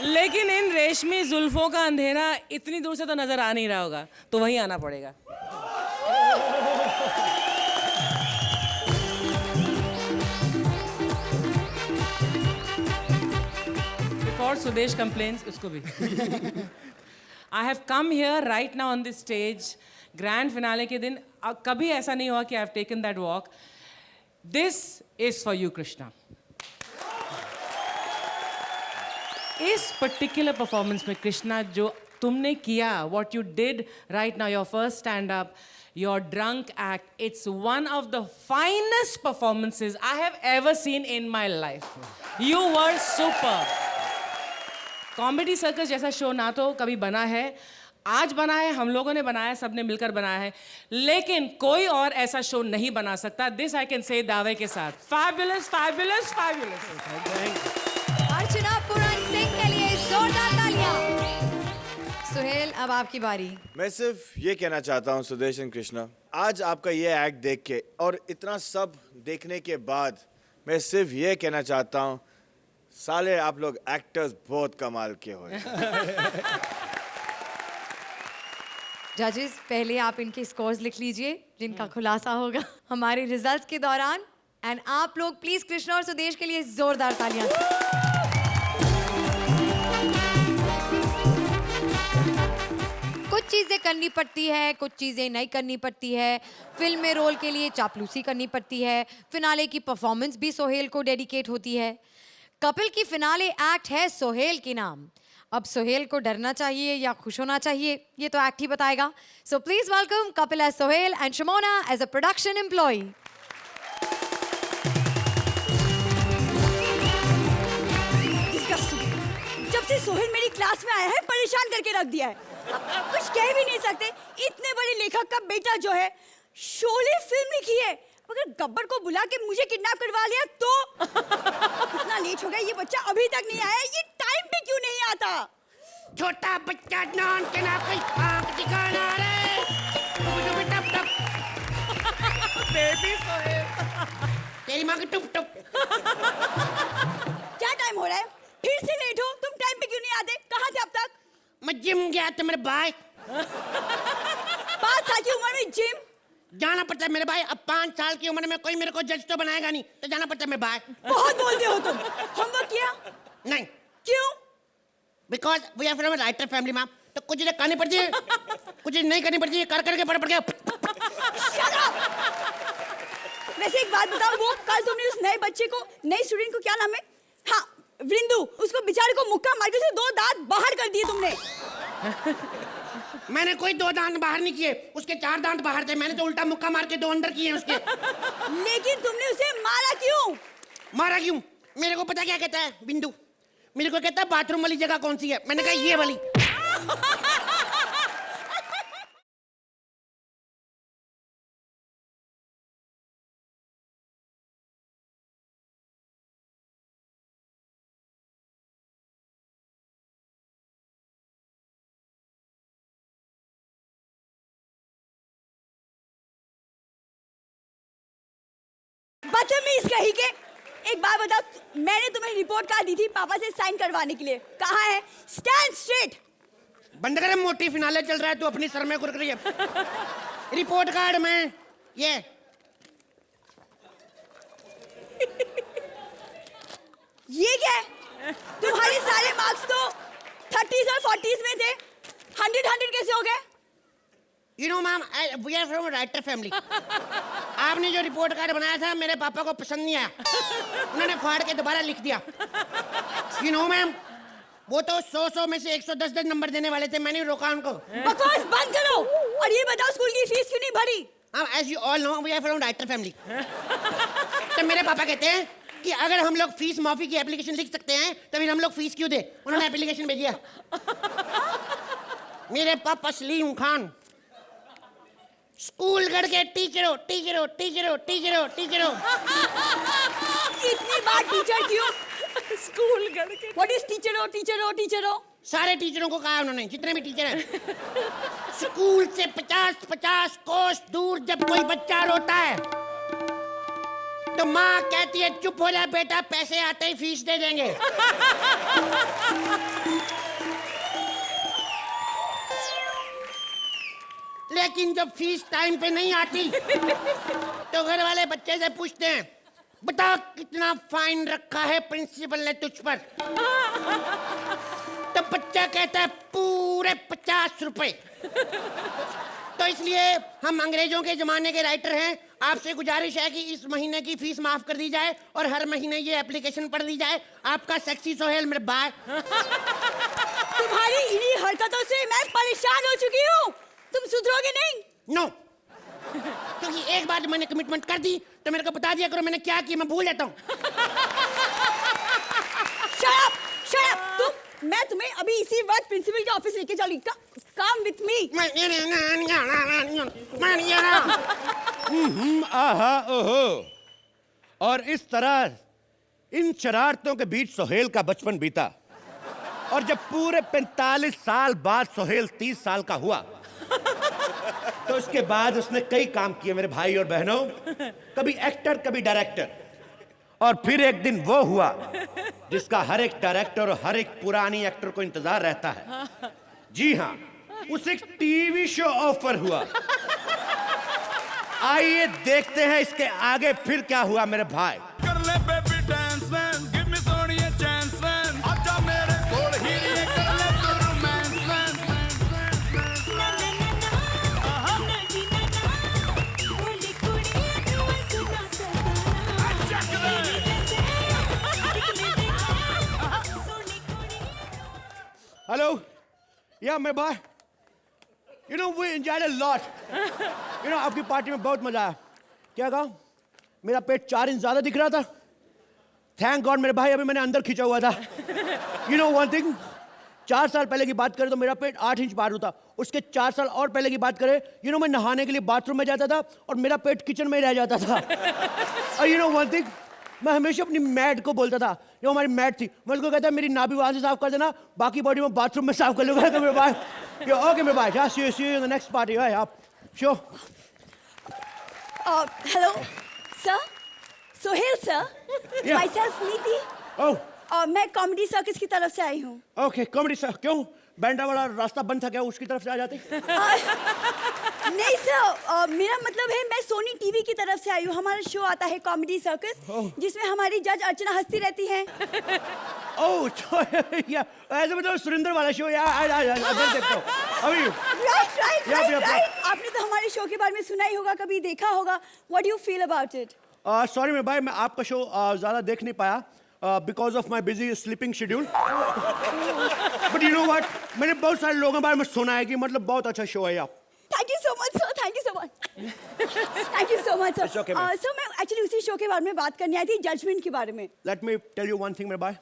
लेकिन इन रेशमी जुल्फों का अंधेरा इतनी दूर से तो नजर आ नहीं रहा होगा, तो वहीं आना पड़ेगा। before Sudesh complains, usko bhi. I have come here right now on this stage, grand finale के दिन कभी ऐसा नहीं हुआ कि I have taken that walk. This is for you, Krishna. इस particular performance में कृष्णा जो तुमने किया, what you did right now, your first stand-up, your drunk act, it's one of the finest performances I have ever seen in my life. You were super. Comedy circus जैसा show ना तो कभी बना है, आज बना है, हम लोगों ने बनाया, सबने मिलकर बनाया है, लेकिन कोई और ऐसा शो नहीं बना सकता. दिस आई कैन से दावे के साथ. Fabulous fabulous fabulous. Archana Puran Singh के लिए जोरदार तालियां. सुहेल, अब आपकी बारी. मैं सिर्फ ये कहना चाहता हूँ सुदेश एंड कृष्णा, आज आपका ये एक्ट देख के और इतना सब देखने के बाद मैं सिर्फ ये कहना चाहता हूँ, साले आप लोग एक्टर्स बहुत कमाल के हो. जजेस, पहले आप इनके स्कोर्स लिख लीजिए जिनका खुलासा होगा हमारे रिजल्ट्स के दौरान. एंड आप लोग प्लीज कृष्णा और सुदेश के लिए जोरदार तालियां. कुछ चीजें करनी पड़ती है, कुछ चीजें नहीं करनी पड़ती है. फिल्म में रोल के लिए चापलूसी करनी पड़ती है. फिनाले की परफॉर्मेंस भी सोहेल को डेडिकेट होती है. कपिल की फिनाले एक्ट है सोहेल के नाम. अब सोहेल को डरना चाहिए या खुश होना चाहिए, ये तो एक्ट ही बताएगा. So please welcome Kapil as Sohail and Shamona as a production employ. जब से सोहेल मेरी क्लास में आया है, परेशान करके रख दिया है. अब कुछ कह भी नहीं सकते. इतने बड़े लेखक का बेटा जो है, शोले फिल्म लिखी है. अगर गब्बर को बुला के मुझे किडनैप करवा लिया तो इतना लेट हो गया, ये बच्चा अभी तक नहीं आया. ये टाइम पे क्यों नहीं आता? छोटा बच्चा नान के ना कोई आंख दिखाना रे. टप टप. बेबी सोहेल. तेरी माँ की टुप टुप. क्या टाइम हो रहा है? फिर से लेट हो. तुम टाइम पे क्यों नहीं आते? कहाँ थे अब तक? मैं जिम गया था मेरे भाई. 5 साल की उम्र में जिम जाना पड़ता है मेरे भाई. अब 5 साल की उम्र में कोई मेरे को जज तो बनाएगा नहीं, तो जाना पड़ता है मेरे भाई. बहुत बोलते हो तुम. होमवर्क किया? नहीं. क्यों? Because we are from writer family ma'am. तो कुछ चीजें करनी पड़ती है, कुछ चीजें नहीं करनी पड़ती है. कर करके पड़ गया. वैसे एक बात बताओ, वो कल तुमने उस नए बच्चे को, नए स्टूडेंट को, क्या नाम है, हाँ वृंदु, उसको बेचारे को मुक्का मार के उसे 2 दांत बाहर कर दिए तुमने. मैंने कोई 2 दांत बाहर नहीं किए, उसके 4 दांत बाहर थे. मैंने तो उल्टा मुक्का मार के 2 अंदर किए उसके. लेकिन तुमने उसे मारा क्यों? मारा क्यों? मेरे को पता क्या कहता है बिंदु. मेरे को कहता है बाथरूम वाली जगह कौन सी है. मैंने कहा ये वाली. बदतमीज कहीं के. एक बात बताओ, मैंने तुम्हें रिपोर्ट कार्ड दी थी पापा से साइन करवाने के लिए. कहाँ है? Stand straight. बंद करे, मोटी फिनाले चल रहा है, तू अपनी सर में कुरक रही है. रिपोर्ट कार्ड में ये ये क्या है? तुम्हारे सारे मार्क्स तो 30s और 40s में थे. 100 कैसे हो गए? You know ma'am, we are from writer family. आपने जो रिपोर्ट कार्ड बनाया था मेरे पापा को पसंद नहीं आया. उन्होंने फाड़ के दोबारा लिख दिया. यू नो मैम, वो तो 100 में से 110 नंबर देने वाले थे. मैंने रोका उनको. बकवास बंद करो. और ये बताओ, स्कूल की फीस क्यों नहीं भरी? As you all know, we are from writer family. तो मेरे पापा कहते हैं कि अगर हम लोग फीस माफी की एप्लीकेशन लिख सकते हैं तो फिर हम लोग फीस क्यों दे. उन्होंने एप्लीकेशन भेजिया. मेरे पापा सलीम खान स्कूल गढ़ के टीचर हो. इतनी बार टीचर क्यों? स्कूल गढ़ के. व्हाट इज टीचर हो? सारे टीचरों को कहा उन्होंने, जितने भी टीचर हैं. स्कूल से 50 कोस दूर जब कोई बच्चा रोता है तो माँ कहती है चुप हो जा बेटा, पैसे आते ही फीस दे देंगे. लेकिन जब फीस टाइम पे नहीं आती तो घर वाले बच्चे से पूछते हैं बता कितना फाइन रखा है प्रिंसिपल ने तुझ पर? तो बच्चा कहता है पूरे 50 रुपए। तो इसलिए हम अंग्रेजों के जमाने के राइटर हैं, आपसे गुजारिश है कि इस महीने की फीस माफ कर दी जाए और हर महीने ये एप्लीकेशन पढ़ दी जाए। आपका सेक्सी सोहेल मेरे बाय। तुम्हारी इन्हीं हरकतों से मैं परेशान हो चुकी हूँ। तुम सुधरोगे नहीं? नो, क्योंकि एक बार मैंने कमिटमेंट कर दी तो मेरे को बता दिया करो मैंने क्या किया, मैं भूल जाता हूँ। Shut up! Shut up! मैं तुम्हें अभी इसी वक्त प्रिंसिपल के ऑफिस लेके चली। Come with me. आहा ओहो। और इस तरह इन शरारतों के बीच सोहेल का बचपन बीता और जब पूरे 45 साल बाद सोहेल 30 साल का हुआ तो उसके बाद उसने कई काम किए मेरे भाई और बहनों, कभी एक्टर कभी डायरेक्टर, और फिर एक दिन वो हुआ जिसका हर एक डायरेक्टर और हर एक पुरानी एक्टर को इंतजार रहता है। जी हाँ, उसे एक टीवी शो ऑफर हुआ। आइए देखते हैं इसके आगे फिर क्या हुआ मेरे भाई। कर ले baby dance man, give me Sonia chance man, आजा मेरे कोल हीरे कर ले तू रोमांस मैन। हेलो, या मेरे भाई, you know we enjoyed a lot. You know आपकी पार्टी में बहुत मजा आया। क्या कहा? मेरा पेट 4 इंच ज्यादा दिख रहा था। थैंक गॉड मेरे भाई, अभी मैंने अंदर खींचा हुआ था। यू नो वन थिंग, 4 साल पहले की बात करें तो मेरा पेट 8 इंच बाहर था। उसके 4 साल और पहले की बात करें, यू नो मैं नहाने के लिए बाथरूम में जाता था और मेरा पेट किचन में ही रह जाता था। और यू नो वन थिंग, मैं हमेशा अपनी मैड को बोलता था, जो हमारी मैड थी, मैं उसको कहता मेरी नाभि वहां से साफ कर देना, बाकी बॉडी में बाथरूम में साफ कर लूंगा। तो मेरे भाई, ओके मेरे भाई, see you in the next party. आप sure? Hello sir, Sohail sir, Yeah. Myself Niti. Oh मैं कॉमेडी सर्कस की तरफ से आई हूँ। Okay, comedy sir. क्यों बैंड्रा वाला रास्ता बंद था क्या, उसकी तरफ से आ जाते? नहीं सर, मेरा मतलब है मैं सोनी टीवी की तरफ से आई हूँ। हमारा शो आता है कॉमेडी सर्कस, जिसमें हमारी जज अर्चना हंसती रहती हैं। ओह या ऐसे मतलब सुरेंद्र वाला शो या देख सकते हो अभी। राइट। आपने तो हमारे शो के बारे में सुना ही होगा, कभी देखा होगा। What do you feel about it? Sorry मेरे भाई, मैं आपका शो ज्यादा देख नहीं पाया because of my busy sleeping schedule. But you know what, मैंने बहुत सारे लोगों के बारे में सुना है कि मतलब बहुत अच्छा शो है आप। Thank you so much sir, thank you so much. Thank you so much sir. It's okay, ma'am. Sir मैं एक्चुअली उसी शो के बारे में बात करने आई थी, जजमेंट के बारे में। Let me tell you one thing मेरे भाई,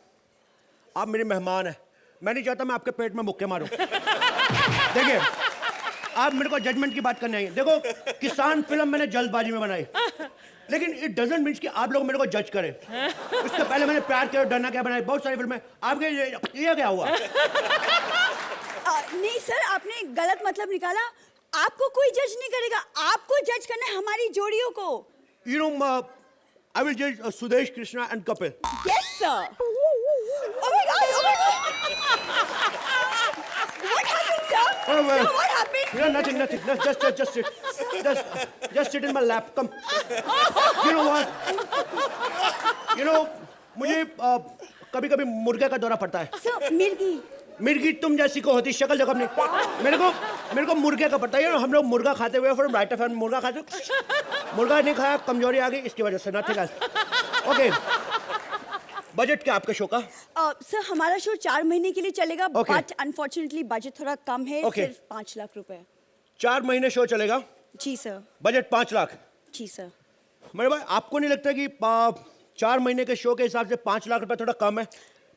आप मेरे मेहमान हैं। मैं नहीं चाहता मैं आपके पेट में मुक्के मारूं। देखिए, आप मेरे को जजमेंट की बात करने आई हैं। देखो, किसान फिल्म मैंने जल्दबाजी में बनाई, लेकिन इट डजंट मीन कि आप लोग मेरे को जज करें। उसके पहले मैंने प्यार किया और डरना क्या बनाई, बहुत सारी फिल्में। आपके ये क्या हुआ? नहीं सर, आपने गलत मतलब निकाला। आपको कोई जज नहीं करेगा, आपको जज करना है हमारी जोड़ियों को। यू नो आई विल जज Sudesh Krishna and Kapil. Yes sir. Oh my God! Oh my God! What happened, sir? Oh, well. Sir, what happened? Yeah, nothing. Just sit. Just sit in my lap. Come. You know what? You know, मुझे कभी-कभी मुर्गे का दौरा पड़ता है। Sir, मिर्गी तुम जैसी को होती शक्ल जगह नहीं। मेरे को मुर्गे का पड़ता है। हम लोग मुर्गा खाते हुए फिर राइट फैन मुर्गा खाते, मुर्गा नहीं खाया, कमजोरी आ गई इसकी वजह से। Nothing else. ओके, बजट क्या आपके शो का? सर हमारा शो 4 महीने के लिए चलेगा, Okay. बट अनफॉर्चुनेटली बजट थोड़ा कम है। Okay. सिर्फ 5 लाख रुपए। 4 महीने शो चलेगा, जी सर। बजट 5 लाख। जी सर। मेरे भाई, आपको नहीं लगता कि 4 महीने के शो के हिसाब से 5 लाख रुपए थोड़ा कम है?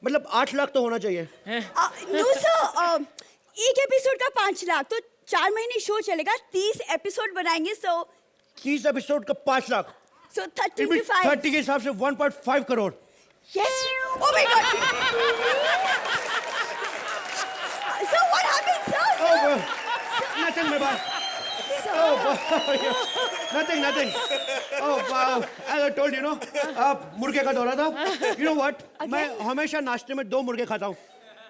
मतलब 8 लाख तो होना चाहिए। नो सर, एक एपिसोड का 5 लाख, तो 4 महीने शो चलेगा, 30 एपिसोड बनाएंगे, सो 30 एपिसोड का 5 लाख, सो 30 It means to 5। 30 के हिसाब से 1.5 crore. Yes. Oh my God. Sir, what happened, sir? Oh, well, nothing, my boy. Sir. Oh, wow. nothing. Oh, wow. As I told you, मुर्गे का दौरा था। You know what? मैं हमेशा नाश्ते में 2 मुर्गे खाता हूँ।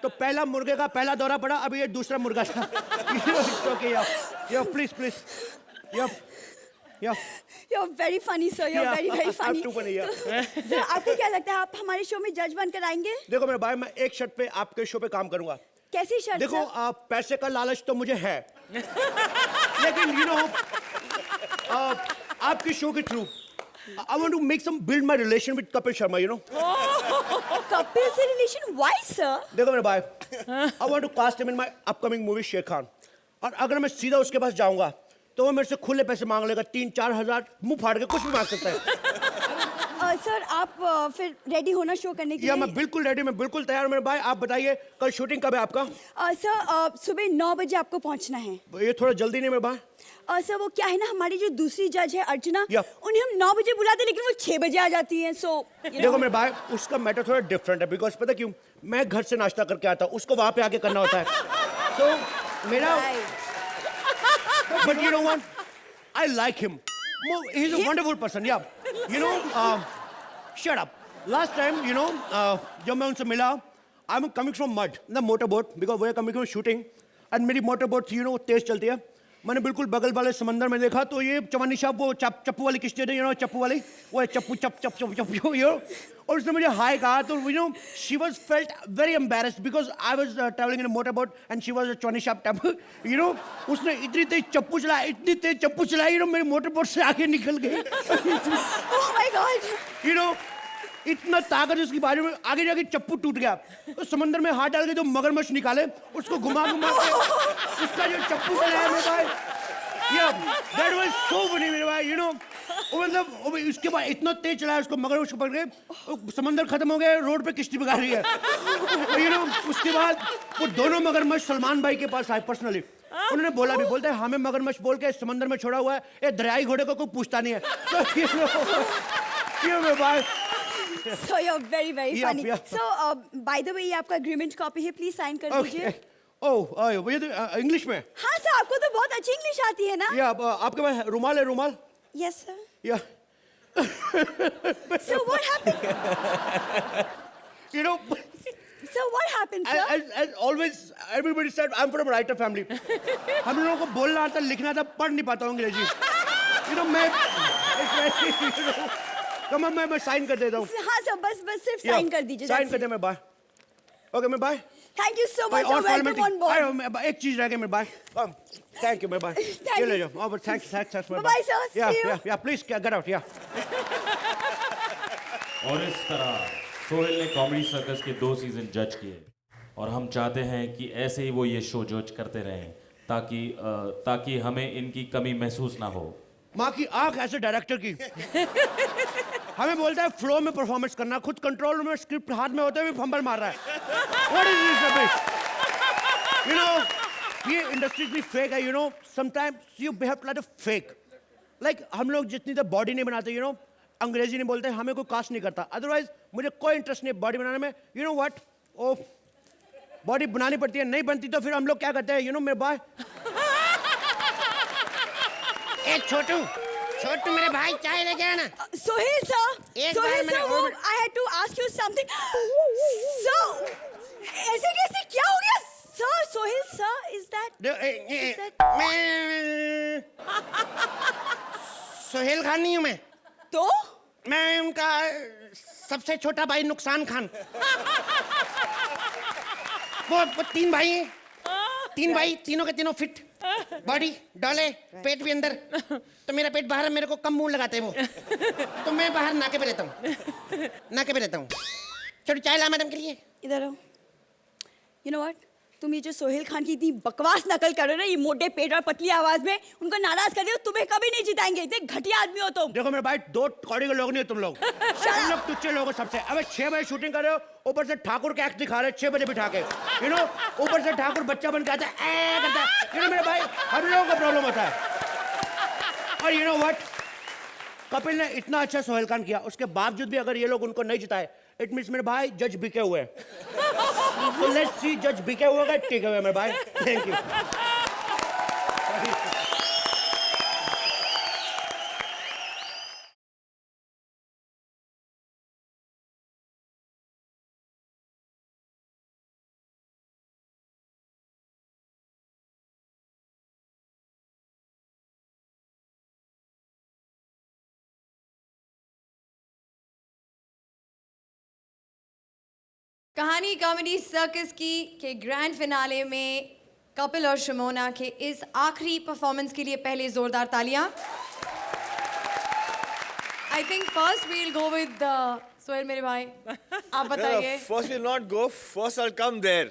तो पहला मुर्गे का पहला दौरा पड़ा, अभी ये दूसरा मुर्गा था। It's okay, yeah, please. Yeah. Yeah. You're very funny, sir. You're Yeah, very, very I'm funny. too funny, yeah. तो, सर, आपको क्या लगता है आप हमारे शो में जज बनकर आएंगे? देखो मेरे भाई, मैं एक शर्त पे आपके शो पे काम करूंगा। कैसी शर्त? देखो सर? पैसे का लालच तो मुझे है, लेकिन यू नो आपके शो के through I want to make some build my relation with Kapil Sharma, you know. Kapil से रिलेशन? Why, sir? देखो मेरे भाई, I want to cast him in my upcoming movie शेर खान। और अगर मैं सीधा उसके पास जाऊंगा तो वो मेरे से खुले पैसे मांग लेगा, 3-4 हजार, मुंह फाड़ के कुछ भी मांग सकता है। सर आप फिर रेडी होना शो करने के या लिए? मैं बिल्कुल रेडी, मैं बिल्कुल तैयार हूं मेरे भाई। आप बताइए कल शूटिंग कब है आपका? सर सुबह 9 बजे आपको पहुंचना है। ये थोड़ा जल्दी नहीं मेरे भाई? सर वो क्या है ना, हमारी जो दूसरी जज है अर्चना, या। उन्हें हम 9 बजे बुलाते लेकिन वो 6 बजे आ जाती हैं। सो देखो मेरे भाई, उसका मैटर थोड़ा डिफरेंट है, बिकॉज पता क्यों, मैं घर से नाश्ता करके आता हूँ, उसको वहां पे आके करना होता है। सो मेरा, but you know what, I like him, he is a wonderful person. या you know, shut up. Last time you know जब मैं उनसे मिला, I am coming from mud the motor boat, because we are coming from shooting, and मेरी motor boat you know तेज चलती है। मैंने बिल्कुल बगल वाले समंदर में देखा तो ये चवन्नी साहब वो चप्पू वाली किस्ती है, यू नो चप्पू वाली, वो है चप्पू चप चप चप चप यू नो, और उसने मुझे हाय कहा तो you know she was felt very embarrassed because I was travelling in a motor boat and she was a चवन्नी साहब टाइप, यू नो। उसने इतनी तेज चप्पू चलाया, इतनी तेज चप्पू चलाई, यू नो मेरी मोटर बोट से आगे निकल गई। Oh my God, you know इतना ताकत उसकी बारी में, आगे जाके चप्पू टूट गया। तो समंदर में हाथ डाल के जो मगरमच्छ निकाले, उसको घुमा घुमा के उसका जो चप्पू बनाया मेरे भाई, yeah, that was so funny मेरे भाई, you know। मतलब उसके बाद इतना तेज चलाया उसको, मगरमच्छ पकड़ के समंदर खत्म हो गया, रोड पे किश्ती भगा रही है, you know। उसके बाद वो दोनों मगरमच्छ सलमान भाई के पास आए पर्सनली, उन्होंने बोला भी, बोलते हैं हमें मगरमच्छ बोल के समंदर में छोड़ा हुआ है, ये दरियाई घोड़े को कोई पूछता नहीं है। तो you know मेरे भाई, so you're very very Yeah, funny. yeah. So by the way, ये आपका एग्रीमेंट कॉपी है, प्लीज साइन कर दीजिए। ओह ये तो इंग्लिश में? हाँ सर, आपको तो बहुत अच्छी इंग्लिश आती है ना? या आपके पास रुमाल है? रुमाल? Yes sir. या So what happened? you know, So what happened, sir? as always everybody said I'm from a writer family। हम लोगों को बोलना आता, लिखना आता, पढ़ नहीं पाता हूँ अंग्रेजी, you know। मैं कम मैं साइन कर देता हूँ। हाँ सर, बस सिर्फ साइन कर दीजिए। साइन कर दे मैं बाय। ओके मैं bye. Thank you so much, welcome on board. एक चीज रह गई मेरे बाय। थैंक यू मैं बाय। ये ले जाओ। Oh thanks Bye-bye, sir. See you. या प्लीज गेट आउट। या और इस तरह सोहेल ने कॉमेडी सर्कस के 2 सीजन जज किए, और हम चाहते हैं कि ऐसे ही वो ये शो जज करते रहें, ताकि हमें इनकी कमी महसूस ना हो। माँ की आंख ऐसे डायरेक्टर की हमें बोलता है फ्लो में परफॉर्मेंस करना, खुद कंट्रोल रूम में स्क्रिप्ट हाथ में होते हुए फंबल मार रहा है। What is this rubbish? You know ये इंडस्ट्री इतनी फेक है, you know. Sometimes you behave like a fake, like हम लोग जितनी देर बॉडी नहीं बनाते, यू नो, अंग्रेजी नहीं बोलते, हमें कोई कास्ट नहीं करता। अदरवाइज मुझे कोई इंटरेस्ट नहीं बॉडी बनाने में, यू नो व्हाट। ओ बॉडी बनानी पड़ती है, नहीं बनती तो फिर हम लोग क्या करते हैं, यू नो मेरे भाई। ए छोटू मेरे भाई चाय लेके आना। Sohail sir, एक Sohail बार sir, मैंने I had to ask you something. So ऐसे कैसे क्या हो गया? Sir, Sohail sir, is that? मैं सोहेल खान नहीं हूँ मैं। तो? मैं उनका सबसे छोटा भाई नुकसान खान। वो 3 भाई हैं, 3 भाई, तीनों के तीनों फिट, बॉडी डोले, पेट भी अंदर। तो मेरा पेट बाहर है, मेरे को कम मुंह लगाते हैं वो, तो मैं बाहर नाके पे रहता हूँ, नाके पे रहता हूँ। छोटी चाय ला मैडम के लिए। इधर आओ। You know what? तुम ये जो सोहेल खान की इतनी बकवास नकल कर रहे हो ना, ये मोटे पेट और पतली आवाज में उनको नाराज कर रहे हो, तुम्हें कभी नहीं जिताएंगे। इतने घटिया आदमी हो तुम। देखो मेरे भाई, 2 कौड़ी के लोग नहीं हो तुम लोग। तुम लोग तुच्चे लोग हो सबसे। अबे 6 बजे शूटिंग कर रहे हो, ऊपर से ठाकुर के एक्ट दिखा रहे हो 6 बजे बिठा के, यू नो। ऊपर से ठाकुर बच्चा बन के आता है, करता है, यू नो मेरे भाई, हम लोगों का प्रॉब्लम होता है। और यू नो व्हाट, कपिल ने इतना अच्छा सोहेल खान किया, उसके बावजूद भी अगर ये लोग उनको नहीं जिताए, इट मीन्स मेरे भाई जज बिके हुए। So let's see जज बिके हुए, ठीक है मेरे भाई। Thank you. कहानी कॉमेडी सर्कस की के ग्रैंड फिनाले में कपिल और शिमोना के इस आखिरी परफॉर्मेंस के लिए पहले जोरदार तालियां। I think first we'll go with Sohail मेरे भाई, आप बताइए। First will not go. First I'll come there.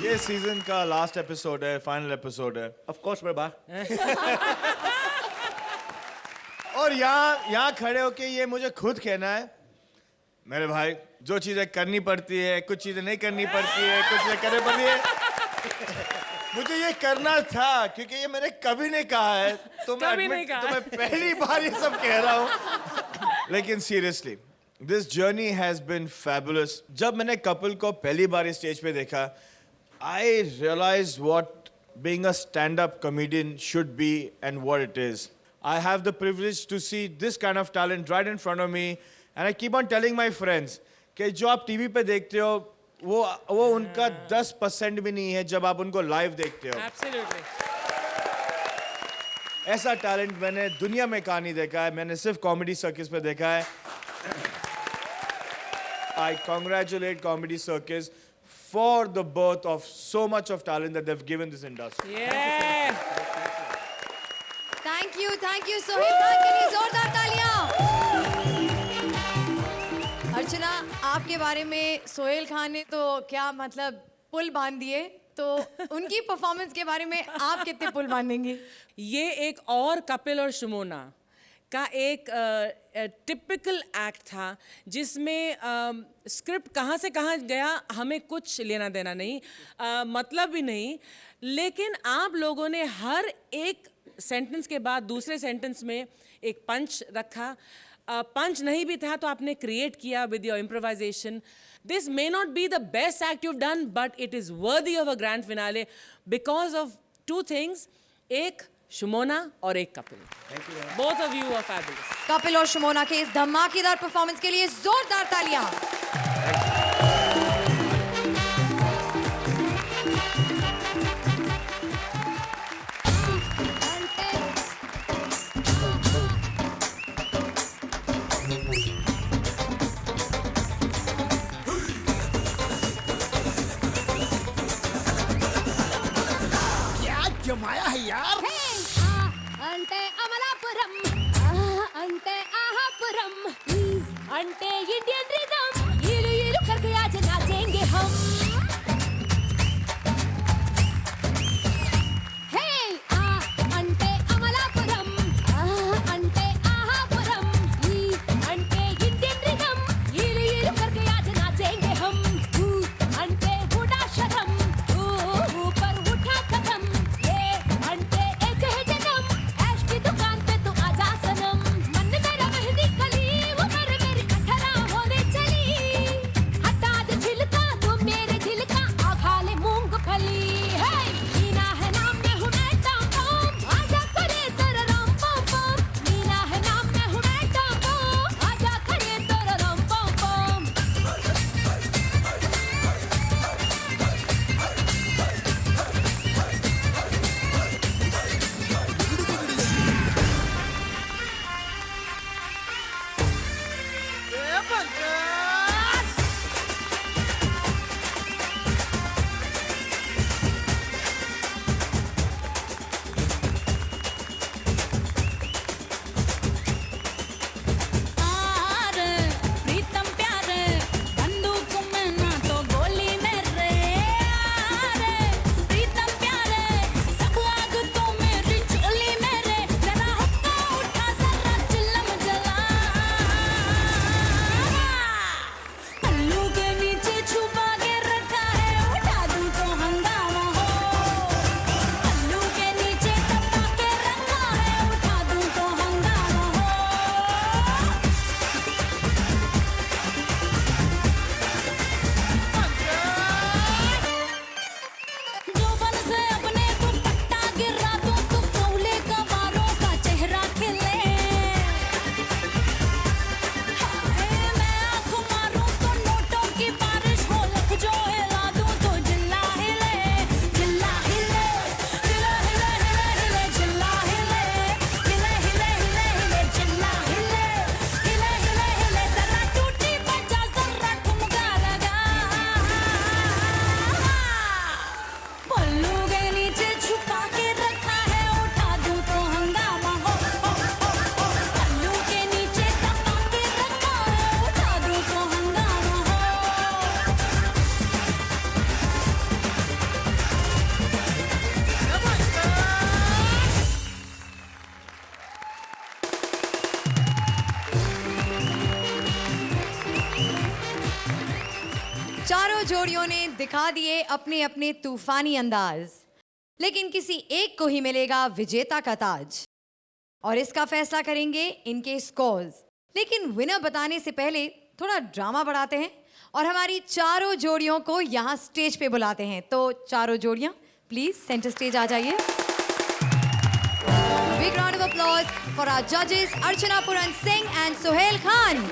ये सीजन का लास्ट एपिसोड है, फाइनल एपिसोड है। ऑफ कोर्स मेरे बा। और यहाँ खड़े होके ये मुझे खुद कहना है, मेरे भाई, जो चीजें करनी पड़ती है, कुछ चीजें नहीं करनी पड़ती है, कुछ चीजें करनी पड़ती है। मुझे ये करना था क्योंकि ये मैंने कभी नहीं कहा है, तो मैं पहली बार ये सब कह रहा हूँ। लेकिन seriously this journey has been fabulous. जब मैंने कपिल को पहली बार इस स्टेज पे देखा, I realise what being a stand up comedian should be and what it is. I have the privilege to see this kind of talent right in front of me, and I keep on telling my friends कि जो आप TV पे देखते हो वो उनका 10% भी नहीं है जब आप उनको लाइव देखते हो। Absolutely. ऐसा टैलेंट मैंने दुनिया में कहाँ नहीं देखा है, मैंने सिर्फ कॉमेडी सर्कस पे देखा है। I congratulate Comedy Circus for the birth of so much of talent that they've given this industry. Yeah. Thank you Sohail Khan के लिए जोरदार तालियां। अर्चना, आपके बारे में सोहेल खान ने तो क्या मतलब पुल बांध दिए, तो उनकी परफॉर्मेंस के बारे में आप कितने पुल बांधेंगी? ये एक और कपिल और शिमोना का एक टिपिकल एक्ट था जिसमें स्क्रिप्ट कहाँ से कहाँ गया हमें कुछ लेना देना नहीं, मतलब भी नहीं, लेकिन आप लोगों ने हर एक सेंटेंस के बाद दूसरे सेंटेंस में एक पंच रखा। पंच नहीं भी था तो आपने क्रिएट किया with your improvisation. This may not be the best act you've done, but it is worthy of a grand finale because of two things, एक शिमोना और एक Kapil. Both of you are fabulous. Kapil और Simona के इस धमाकेदार performance के लिए जोरदार तालियां। जमाया है यार। అంటే అమలాపురం అంటే आहापुरम అంటే इंडियन रिदम इलु इलु करके आज नाचेंगे हम। हे అంటే అమలాపురం అంటే आहापुरम అంటే इंडियन रिदम इलु इलु करके आज नाचेंगे हम। అంటే हुडा शरम ऊपर उठा कदम चारों जोड़ियों ने दिखा दिए अपने अपने तूफानी अंदाज, लेकिन किसी एक को ही मिलेगा विजेता का ताज और इसका फैसला करेंगे इनके स्कोर्स। लेकिन विनर बताने से पहले थोड़ा ड्रामा बढ़ाते हैं और हमारी चारों जोड़ियों को यहाँ स्टेज पे बुलाते हैं। तो चारों जोड़ियां प्लीज सेंटर स्टेज आ जाइए। Big round of applause for our जजेस अर्चना पुरन सिंह एंड सुहेल खान।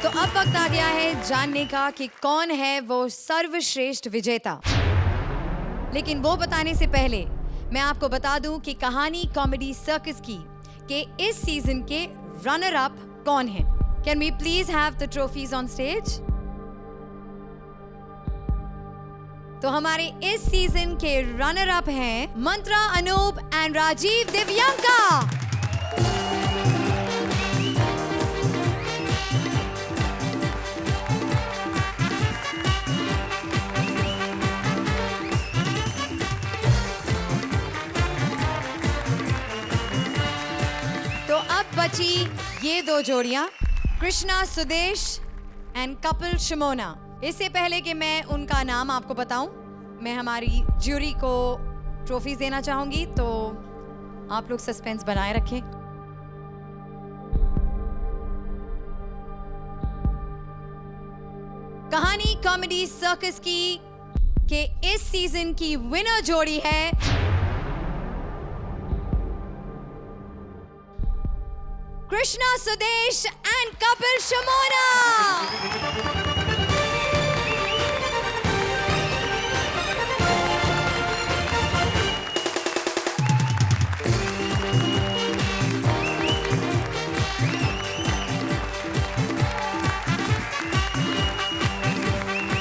तो अब वक्त आ गया है जानने का कि कौन है वो सर्वश्रेष्ठ विजेता। लेकिन वो बताने से पहले मैं आपको बता दूं कि कहानी कॉमेडी सर्कस की के इस सीजन के रनर अप कौन है। Can we please have the trophies on stage. तो हमारे इस सीजन के रनर अप हैं मंत्रा अनूप एंड राजीव दिव्यांका। तो अब बची ये दो जोड़ियां, कृष्णा सुदेश एंड कपिल शिमोना। इससे पहले कि मैं उनका नाम आपको बताऊं, मैं हमारी ज्यूरी को ट्रॉफीज देना चाहूंगी, तो आप लोग सस्पेंस बनाए रखें। कहानी कॉमेडी सर्कस की के इस सीजन की विनर जोड़ी है कृष्णा सुदेश एंड कपिल शिमोना।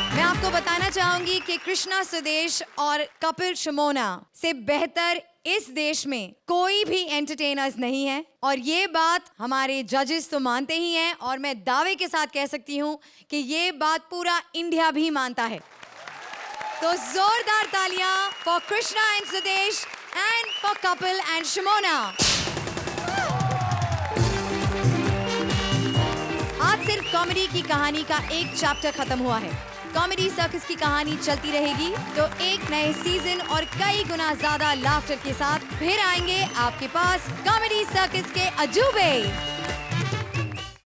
मैं आपको बताना चाहूंगी कि कृष्णा सुदेश और कपिल शिमोना से बेहतर इस देश में कोई भी एंटरटेनर्स नहीं है और ये बात हमारे जजेस तो मानते ही हैं और मैं दावे के साथ कह सकती हूं कि ये बात पूरा इंडिया भी मानता है। तो जोरदार तालियां for Krishna and Sudesh and for Kapil and Simona. आज सिर्फ कॉमेडी की कहानी का एक चैप्टर खत्म हुआ है। कॉमेडी सर्कस की कहानी चलती रहेगी, तो एक नए सीजन और कई गुना ज्यादा लाफ्टर के साथ फिर आएंगे आपके पास कॉमेडी सर्कस के अजूबे।